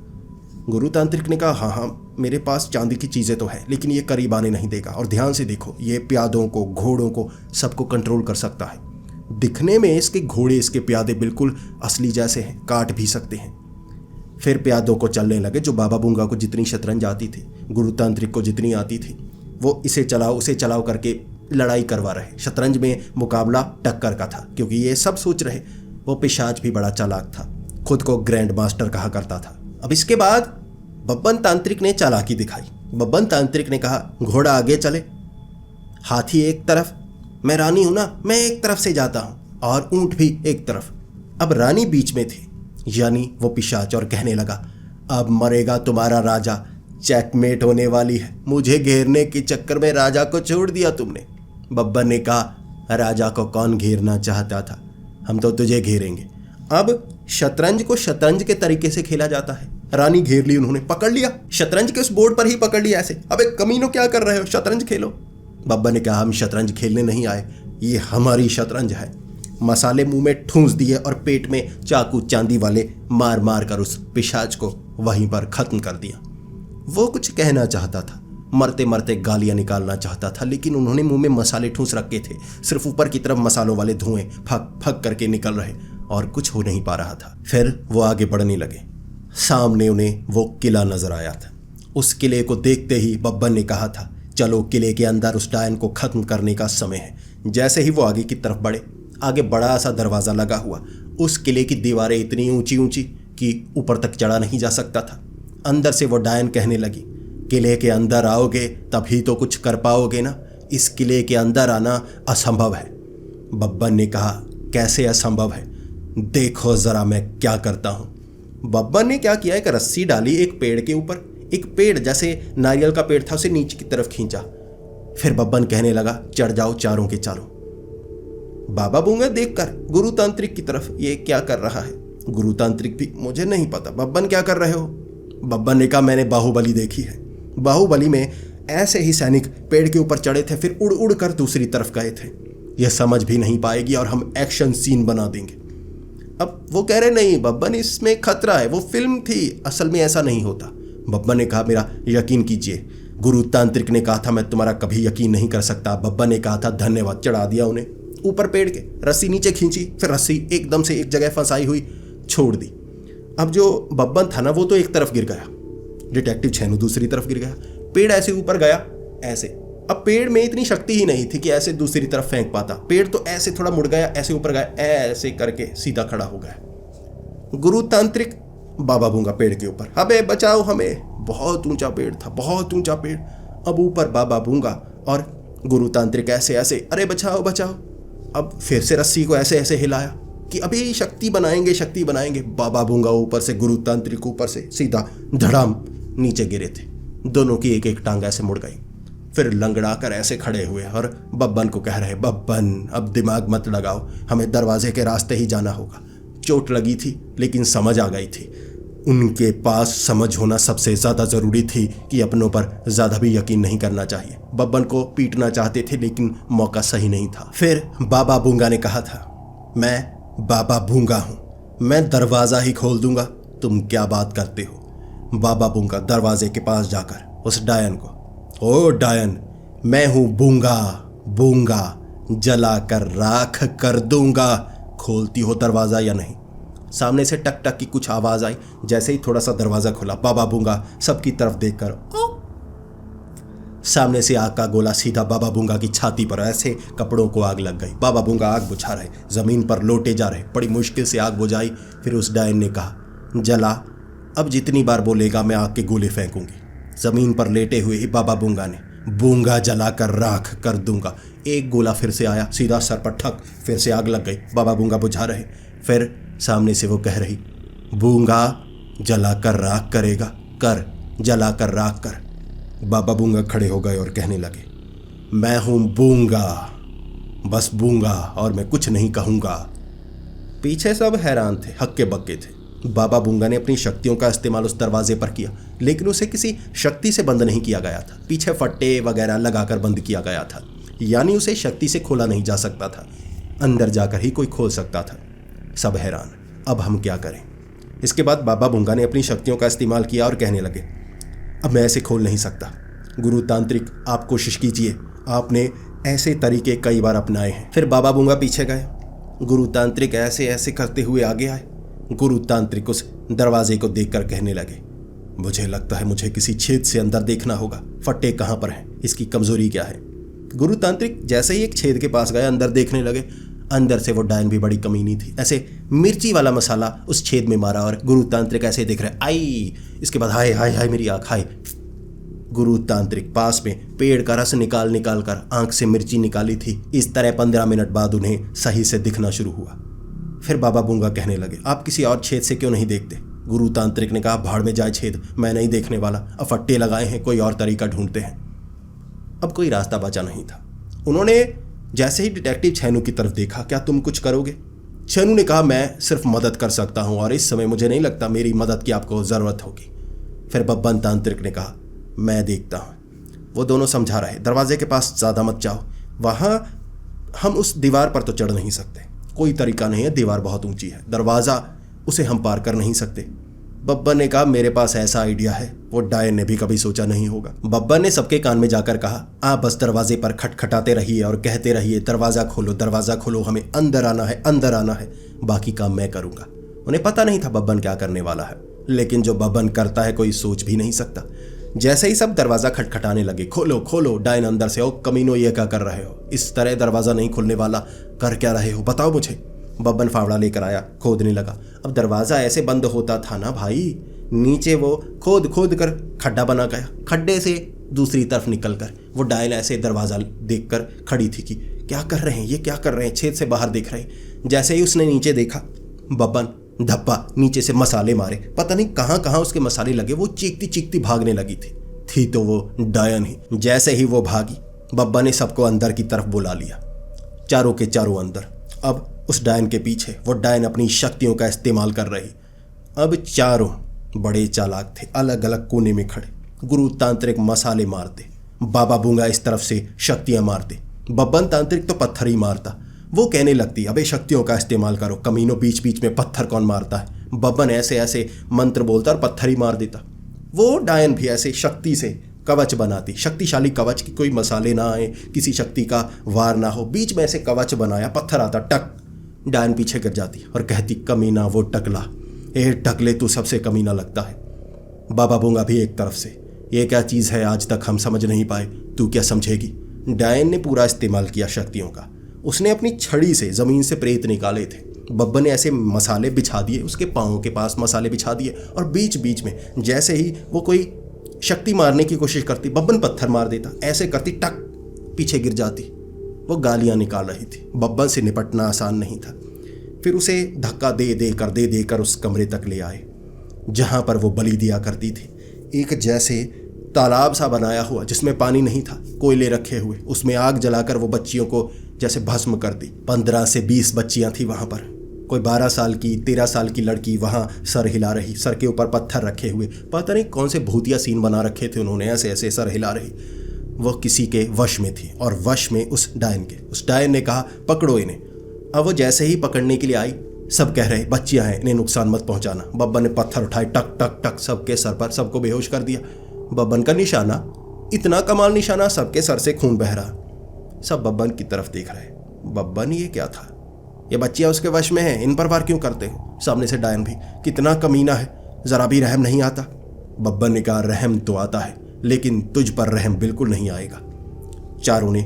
गुरु तांत्रिक ने कहा, हाँ मेरे पास चांदी की चीज़ें तो है, लेकिन ये करीब आने नहीं देगा। और ध्यान से देखो, ये प्यादों को, घोड़ों को, सबको कंट्रोल कर सकता है। दिखने में इसके घोड़े, इसके प्यादे बिल्कुल असली जैसे हैं, काट भी सकते हैं। फिर प्यादों को चलने लगे। जो बाबा बूंगा को जितनी शतरंज आती थी, गुरु तांत्रिक को जितनी आती थी, वो इसे चलाओ उसे चलाओ करके लड़ाई करवा रहे। शतरंज में मुकाबला टक्कर का था, क्योंकि ये सब सोच रहे वो पिशाच भी बड़ा चालाक था, खुद को ग्रैंड मास्टर कहा करता था। अब इसके बाद बब्बन तांत्रिक ने चालाकी दिखाई। बब्बन तांत्रिक ने कहा, घोड़ा आगे चले, हाथी एक तरफ, मैं रानी हूं ना, मैं एक तरफ से जाता हूं, और ऊंट भी एक तरफ। अब रानी बीच में थी, यानी वो पिशाच, और कहने लगा, अब मरेगा तुम्हारा राजा, चेकमेट होने वाली है, मुझे घेरने के चक्कर में राजा को छोड़ दिया तुमने। बब्बन ने कहा, राजा को कौन घेरना चाहता था, हम तो तुझे घेरेंगे। अब शतरंज को शतरंज के तरीके से खेला जाता है। रानी घेर ली, उन्होंने पकड़ लिया, शतरंज के उस बोर्ड पर ही पकड़ लिया ऐसे। अबे कमीनों क्या कर रहे हो, शतरंज खेलो। बब्बन ने कहा, हम शतरंज खेलने नहीं आए, ये हमारी शतरंज है। मसाले मुंह में ठूंस दिए और पेट में चाकू चांदी वाले मार मार कर उस पिशाच को वहीं पर खत्म कर दिया। वो कुछ कहना चाहता था, मरते मरते गालियां निकालना चाहता था, लेकिन उन्होंने मुंह में मसाले ठूंस रखे थे, सिर्फ ऊपर की तरफ मसालों वाले धुएं फक फक करके निकल रहे और कुछ हो नहीं पा रहा था। फिर वो आगे बढ़ने लगे। सामने उन्हें वो किला नजर आया था। उस किले को देखते ही बब्बन ने कहा था, चलो किले के अंदर उस डायन को खत्म करने का समय है। जैसे ही वो आगे की तरफ बढ़े, आगे बड़ा सा दरवाज़ा लगा हुआ। उस किले की दीवारें इतनी ऊंची ऊंची कि ऊपर तक चढ़ा नहीं जा सकता था। अंदर से वो डायन कहने लगी, किले के अंदर आओगे तभी तो कुछ कर पाओगे ना, इस किले के अंदर आना असंभव है। बब्बन ने कहा, कैसे असंभव है, देखो ज़रा मैं क्या करता हूँ। बब्बन ने क्या किया, एक रस्सी डाली एक पेड़ के ऊपर, एक पेड़ जैसे नारियल का पेड़ था उसे नीचे की तरफ खींचा। फिर बब्बन कहने लगा, चढ़ जाओ चारों के चारों। बाबा बूंगा देखकर गुरुतांत्रिक की तरफ, ये क्या कर रहा है? गुरुतांत्रिक भी, मुझे नहीं पता। बब्बन क्या कर रहे हो? बब्बन ने कहा, मैंने बाहुबली देखी है। बाहुबली में ऐसे ही सैनिक पेड़ के ऊपर चढ़े थे, फिर उड़ उड़ कर दूसरी तरफ गए थे। यह समझ भी नहीं पाएगी और हम एक्शन सीन बना देंगे। अब वो कह रहे, नहीं बब्बन इसमें खतरा है, वो फिल्म थी, असल में ऐसा नहीं होता। बब्बन ने कहा, मेरा यकीन कीजिए। गुरुतांत्रिक ने कहा था, मैं तुम्हारा कभी यकीन नहीं कर सकता। बब्बन ने कहा था, धन्यवाद। चढ़ा दिया उन्हें ऊपर पेड़ के, रस्सी नीचे खींची, फिर रस्सी एकदम से एक जगह फंसाई हुई छोड़ दी। अब जो बब्बन था ना, वो तो एक तरफ गिर गया, डिटेक्टिव छेनू दूसरी तरफ गिर गया। पेड़ ऐसे ऊपर गया, ऐसे। अब पेड़ में इतनी शक्ति ही नहीं थी कि ऐसे दूसरी तरफ फेंक पाता। पेड़ तो ऐसे थोड़ा मुड़ गया, ऐसे ऊपर गया, ऐसे करके सीधा खड़ा हो गया। गुरुतांत्रिक, बाबा बूंगा पेड़ के ऊपर, अबे बचाओ हमें। बहुत ऊंचा पेड़ था, बहुत ऊंचा पेड़। अब ऊपर बाबा बूंगा और गुरुतांत्रिक ऐसे ऐसे, अरे बचाओ बचाओ। अब फिर से रस्सी को ऐसे ऐसे हिलाया कि अभी शक्ति बनाएंगे, शक्ति बनाएंगे। बाबा बूंगा ऊपर से, गुरुतांत्रिक ऊपर से, सीधा धड़ाम नीचे गिरे थे। दोनों की एक एक टांग ऐसे मुड़ गई। फिर लंगड़ा कर ऐसे खड़े हुए और बब्बन को कह रहे, बब्बन अब दिमाग मत लगाओ, हमें दरवाजे के रास्ते ही जाना होगा। चोट लगी थी लेकिन समझ आ गई थी। उनके पास समझ होना सबसे ज़्यादा ज़रूरी थी कि अपनों पर ज़्यादा भी यकीन नहीं करना चाहिए। बब्बन को पीटना चाहते थे लेकिन मौका सही नहीं था। फिर बाबा बूंगा ने कहा था, मैं बाबा बूंगा हूँ, मैं दरवाज़ा ही खोल दूंगा, तुम क्या बात करते हो? बाबा बूंगा दरवाजे के पास जाकर उस डायन को, ओ डायन, मैं हूँ बूंगा, बूंगा जला कर राख कर दूंगा, खोलती हो दरवाज़ा या नहीं? सामने से टक टक की कुछ आवाज़ आई। जैसे ही थोड़ा सा दरवाज़ा खुला, बाबा बूंगा सबकी तरफ देखकर, सामने से आग का गोला सीधा बाबा बूंगा की छाती पर, ऐसे कपड़ों को आग लग गई। बाबा बूंगा आग बुझा रहे, ज़मीन पर लोटे जा रहे, बड़ी मुश्किल से आग बुझाई। फिर उस डायन ने कहा, जला, अब जितनी बार बोलेगा मैं आग के गोले फेंकूंगी। ज़मीन पर लेटे हुए ही बाबा बूंगा ने, बूंगा जला कर राख कर दूंगा। एक गोला फिर से आया, सीधा सर पर ठक, फिर से आग लग गई। बाबा बूंगा बुझा रहे। फिर सामने से वो कह रही, बूंगा जला कर राख करेगा, कर, जला कर राख कर। बाबा बूंगा खड़े हो गए और कहने लगे, मैं हूं बूंगा, बस बूंगा और मैं कुछ नहीं कहूंगा। पीछे सब हैरान थे, हक्के बक्के थे। बाबा बूंगा ने अपनी शक्तियों का इस्तेमाल उस दरवाजे पर किया, लेकिन उसे किसी शक्ति से बंद नहीं किया गया था। पीछे फट्टे वगैरह लगाकर बंद किया गया था, यानी उसे शक्ति से खोला नहीं जा सकता था, अंदर जाकर ही कोई खोल सकता था। सब हैरान, अब हम क्या करें? इसके बाद बाबा बूंगा ने अपनी शक्तियों का इस्तेमाल किया और कहने लगे, अब मैं ऐसे खोल नहीं सकता। गुरुतांत्रिक, आप कोशिश कीजिए, आपने ऐसे तरीके कई बार अपनाए हैं। फिर बाबा बूंगा पीछे गए, गुरुतांत्रिक ऐसे ऐसे करते हुए आगे आए। गुरुतांत्रिक उस दरवाजे को देखकर कहने लगे, मुझे लगता है मुझे किसी छेद से अंदर देखना होगा। फट्टे कहाँ पर हैं, इसकी कमजोरी क्या है? गुरुतांत्रिक जैसे ही एक छेद के पास गए, अंदर देखने लगे। अंदर से वो डायन भी बड़ी कमीनी थी, ऐसे मिर्ची वाला मसाला उस छेद में मारा और गुरुतांत्रिक ऐसे देख रहे, आई, इसके बाद हाय हाय हाय मेरी आँख, हाय। गुरुतांत्रिक पास में पेड़ का रस निकाल निकाल कर आँख से मिर्ची निकाली थी। इस तरह 15 मिनट बाद उन्हें सही से दिखना शुरू हुआ। फिर बाबा बूंगा कहने लगे, आप किसी और छेद से क्यों नहीं देखते? गुरुतांत्रिक ने कहा, भाड़ में जाए छेद, मैं नहीं देखने वाला, अब फट्टे लगाए हैं, कोई और तरीका ढूंढते हैं। अब कोई रास्ता बचा नहीं था। उन्होंने जैसे ही डिटेक्टिव छेनू की तरफ देखा, क्या तुम कुछ करोगे? छेनू ने कहा, मैं सिर्फ मदद कर सकता हूं और इस समय मुझे नहीं लगता मेरी मदद की आपको ज़रूरत होगी। फिर बब्बन तांत्रिक ने कहा, मैं देखता हूं। वो दोनों समझा रहे, दरवाजे के पास ज़्यादा मत जाओ, वहाँ हम उस दीवार पर तो चढ़ नहीं सकते, कोई तरीका नहीं है, दीवार बहुत ऊंची है, दरवाज़ा उसे हम पार कर नहीं सकते। बब्बन ने कहा, मेरे पास ऐसा आइडिया है, वो डायन ने भी कभी सोचा नहीं होगा। बब्बन ने सबके कान में जाकर कहा, आप बस दरवाजे पर खटखटाते रहिए और कहते रहिए, दरवाज़ा खोलो, दरवाज़ा खोलो, हमें अंदर आना है, अंदर आना है, बाकी काम मैं करूँगा। उन्हें पता नहीं था बब्बन क्या करने वाला है, लेकिन जो बब्बन करता है कोई सोच भी नहीं सकता। जैसे ही सब दरवाज़ा खटखटाने लगे, खोलो खोलो, डायन अंदर से, ओ कमीनो ये क्या कर रहे हो, इस तरह दरवाज़ा नहीं खुलने वाला, कर क्या रहे हो, बताओ मुझे। बब्बन फावड़ा लेकर आया, खोदने लगा। अब दरवाज़ा ऐसे बंद होता था ना भाई, नीचे वो खोद खोद कर खड्डा बना गया, खड्डे से दूसरी तरफ निकल कर वो डायन ऐसे दरवाज़ा देखकर खड़ी थी कि क्या कर रहे हैं ये, क्या कर रहे हैं, छेद से बाहर देख रहे हैं। जैसे ही उसने नीचे देखा, बब्बन धप्पा नीचे से मसाले मारे, पता नहीं कहाँ कहाँ उसके मसाले लगे। वो चीखती चीखती भागने लगी थी तो वो डायन ही। जैसे ही वो भागी, बब्बा ने सबको अंदर की तरफ बुला लिया, चारों के चारों अंदर। अब उस डायन के पीछे वो डायन अपनी शक्तियों का इस्तेमाल कर रही। अब चारों बड़े चालाक थे, अलग अलग कोने में खड़े। गुरु तांत्रिक मसाले मारते, बाबा बूंगा इस तरफ से शक्तियां मारते, बब्बन तांत्रिक तो पत्थर ही मारता। वो कहने लगती, अबे शक्तियों का इस्तेमाल करो, कमीनों बीच बीच में पत्थर कौन मारता है। बब्बन ऐसे ऐसे मंत्र बोलता और पत्थर ही मार देता। वो डायन भी ऐसे शक्ति से कवच बनाती, शक्तिशाली कवच की कोई मसाले ना आए, किसी शक्ति का वार ना हो, बीच में ऐसे कवच बनाया, पत्थर आता, टक, डायन पीछे गिर जाती और कहती, कमीना वो टकला, ए टकले तू सबसे कमीना लगता है। बाबा बूंगा भी एक तरफ से, ये क्या चीज़ है आज तक हम समझ नहीं पाए, तू क्या समझेगी। डायन ने पूरा इस्तेमाल किया शक्तियों का। उसने अपनी छड़ी से ज़मीन से प्रेत निकाले थे। बब्बन ने ऐसे मसाले बिछा दिए, उसके पाँव के पास मसाले बिछा दिए और बीच बीच में जैसे ही वो कोई शक्ति मारने की कोशिश करती, बब्बन पत्थर मार देता, ऐसे करती, टक, पीछे गिर जाती। वो गालियाँ निकाल रही थी। बब्बन से निपटना आसान नहीं था। फिर उसे धक्का दे देकर उस कमरे तक ले आए जहाँ पर वो बलि दिया करती थी। एक जैसे तालाब सा बनाया हुआ जिसमें पानी नहीं था, कोयले रखे हुए, उसमें आग जलाकर वो बच्चियों को जैसे भस्म कर दी। 15 से 20 बच्चियां थी वहाँ पर। कोई 12 साल की, 13 साल की लड़की वहाँ सर हिला रही, सर के ऊपर पत्थर रखे हुए, पता नहीं कौन से भूतिया सीन बना रखे थे उन्होंने, ऐसे ऐसे सर हिला रही। वो किसी के वश में थी और वश में उस डायन के। उस डायन ने कहा, पकड़ो इन्हें। अब वो जैसे ही पकड़ने के लिए आई, सब कह रहे, बच्चियां हैं, इन्हें नुकसान मत पहुंचाना। बब्बन ने पत्थर उठाए, टक टक टक सबके सर पर, सबको बेहोश कर दिया। बब्बन का निशाना, इतना कमाल निशाना, सबके सर से खून बह रहा। सब बब्बन की तरफ देख रहे। बब्बन, ये क्या था? ये बच्चियां उसके वश में हैं, इन पर वार क्यों करते हो? सामने से डायन भी, कितना कमीना है, जरा भी रहम नहीं आता। बब्बन ने कहा, रहम तो आता है, लेकिन तुझ पर रहम बिल्कुल नहीं आएगा। चारों ने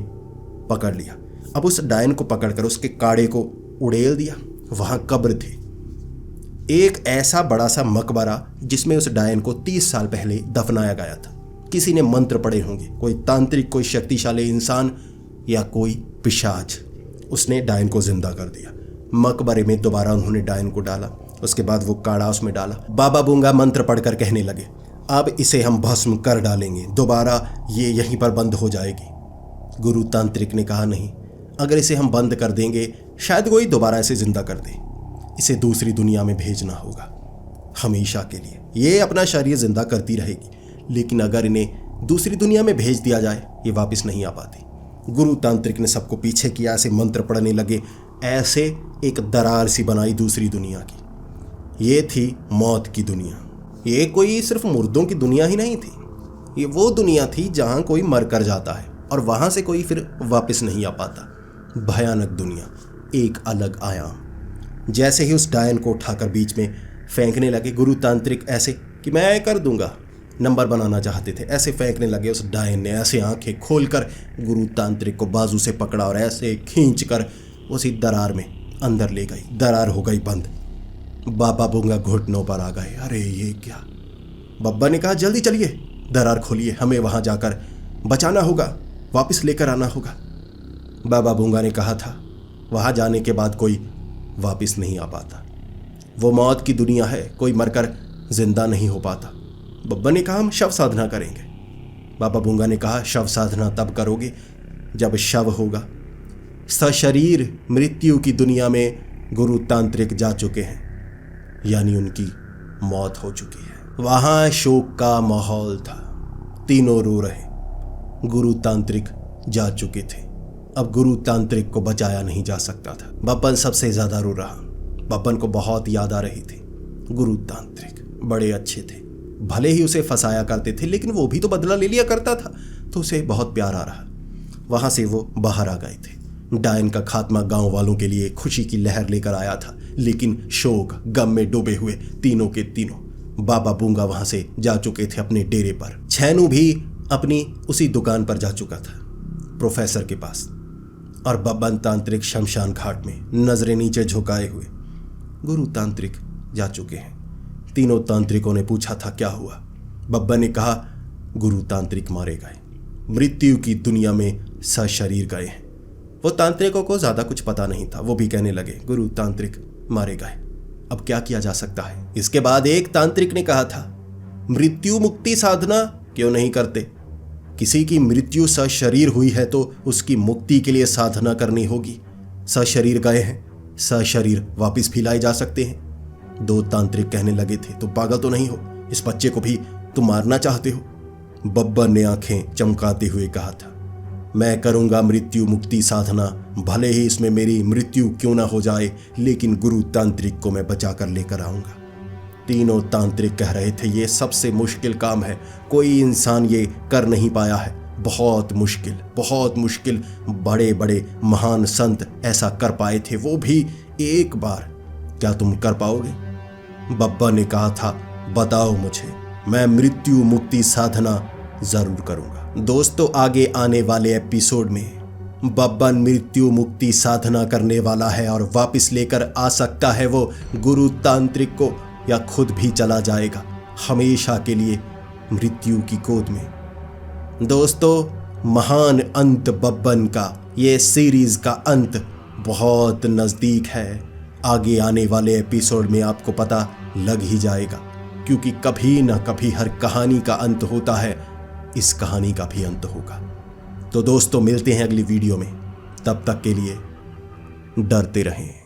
पकड़ लिया। अब उस डायन को पकड़कर उसके काड़े को उड़ेल दिया। वहां कब्र थी, एक ऐसा बड़ा सा मकबरा जिसमें उस डायन को 30 साल पहले दफनाया गया था। किसी ने मंत्र पढ़े होंगे, कोई तांत्रिक, कोई शक्तिशाली इंसान या कोई पिशाच। उसने डायन को जिंदा कर दिया। मकबरे में दोबारा उन्होंने डायन को डाला। उसके बाद वो काड़ा उसमें डाला। बाबा बूंगा मंत्र पढ़कर कहने लगे, अब इसे हम भस्म कर डालेंगे, दोबारा ये यहीं पर बंद हो जाएगी। गुरु तांत्रिक ने कहा, नहीं, अगर इसे हम बंद कर देंगे शायद कोई दोबारा इसे जिंदा कर दे। इसे दूसरी दुनिया में भेजना होगा हमेशा के लिए। ये अपना शरीर जिंदा करती रहेगी, लेकिन अगर इन्हें दूसरी दुनिया में भेज दिया जाए, ये वापस नहीं आ पाती। गुरु तांत्रिक ने सबको पीछे किया, ऐसे मंत्र पढ़ने लगे, ऐसे एक दरार सी बनाई दूसरी दुनिया की। ये थी मौत की दुनिया। ये कोई सिर्फ मुर्दों की दुनिया ही नहीं थी, ये वो दुनिया थी जहां कोई मर कर जाता है और वहां से कोई फिर वापस नहीं आ पाता। भयानक दुनिया, एक अलग आयाम। जैसे ही उस डायन को उठाकर बीच में फेंकने लगे गुरु तांत्रिक, ऐसे कि मैं कर दूंगा, नंबर बनाना चाहते थे, ऐसे फेंकने लगे। उस डायन ने ऐसे आंखें खोलकर गुरु तांत्रिक को बाजू से पकड़ा और ऐसे खींचकर उसी दरार में अंदर ले गई। दरार हो गई बंद। बाबा बूंगा घुटनों पर आ गए। अरे ये क्या? बब्बा ने कहा, जल्दी चलिए, दरार खोलिए, हमें वहां जाकर बचाना होगा, वापस लेकर आना होगा। बाबा बूंगा ने कहा था, वहां जाने के बाद कोई वापस नहीं आ पाता, वो मौत की दुनिया है, कोई मरकर जिंदा नहीं हो पाता। बब्बा ने कहा, हम शव साधना करेंगे। बाबा बूंगा ने कहा, शव साधना तब करोगे जब शव होगा। सशरीर मृत्यु की दुनिया में गुरु तांत्रिक जा चुके हैं, यानी उनकी मौत हो चुकी है। वहां शोक का माहौल था, तीनों रो रहे। गुरु तांत्रिक जा चुके थे, अब गुरु तांत्रिक को बचाया नहीं जा सकता था। बब्बन सबसे ज्यादा रो रहा। बब्बन को बहुत याद आ रही थी। गुरु तांत्रिक बड़े अच्छे थे, भले ही उसे फंसाया करते थे, लेकिन वो भी तो बदला ले लिया करता था, तो उसे बहुत प्यार आ रहा। वहां से वो बाहर आ गए थे। डायन का खात्मा गांव वालों के लिए खुशी की लहर लेकर आया था, लेकिन शोक गम में डूबे हुए तीनों के तीनों। बाबा बूंगा वहां से जा चुके थे अपने डेरे पर। छैनू भी अपनी उसी दुकान पर जा चुका था, प्रोफेसर के पास। और बब्बन तांत्रिक शमशान घाट में नजरें नीचे झुकाए हुए। गुरु तांत्रिक जा चुके हैं। तीनों तांत्रिकों ने पूछा था, क्या हुआ? बब्बन ने कहा, गुरु तांत्रिक मारे गए, मृत्यु की दुनिया में सशरीर गए हैं। वो तांत्रिकों को ज्यादा कुछ पता नहीं था, वो भी कहने लगे, गुरु तांत्रिक मारे गए, अब क्या किया जा सकता है। इसके बाद एक तांत्रिक ने कहा था, मृत्यु मुक्ति साधना क्यों नहीं करते? किसी की मृत्यु सशरीर हुई है तो उसकी मुक्ति के लिए साधना करनी होगी। सशरीर गए हैं, सशरीर वापस भी लाए जा सकते हैं। दो तांत्रिक कहने लगे थे, तो पागल तो नहीं हो? इस बच्चे को भी तुम मारना चाहते हो? बब्बर ने आंखें चमकाते हुए कहा था, मैं करूंगा मृत्यु मुक्ति साधना, भले ही इसमें मेरी मृत्यु क्यों ना हो जाए, लेकिन गुरु तांत्रिक को मैं बचा कर लेकर आऊंगा। तीनों तांत्रिक कह रहे थे, ये सबसे मुश्किल काम है, कोई इंसान ये कर नहीं पाया है, बहुत मुश्किल, बहुत मुश्किल। बड़े बड़े महान संत ऐसा कर पाए थे, वो भी एक बार। क्या तुम कर पाओगे? बब्बर ने कहा था, बताओ मुझे, मैं मृत्यु मुक्ति साधना जरूर करूंगा। दोस्तों, आगे आने वाले एपिसोड में बब्बन मृत्यु मुक्ति साधना करने वाला है और वापस लेकर आ सकता है वो गुरु तांत्रिक को, या खुद भी चला जाएगा हमेशा के लिए मृत्यु की गोद में। दोस्तों, महान अंत बब्बन का, ये सीरीज का अंत बहुत नज़दीक है। आगे आने वाले एपिसोड में आपको पता लग ही जाएगा, क्योंकि कभी ना कभी हर कहानी का अंत होता है, इस कहानी का भी अंत होगा। तो दोस्तों, मिलते हैं अगली वीडियो में, तब तक के लिए डरते रहें।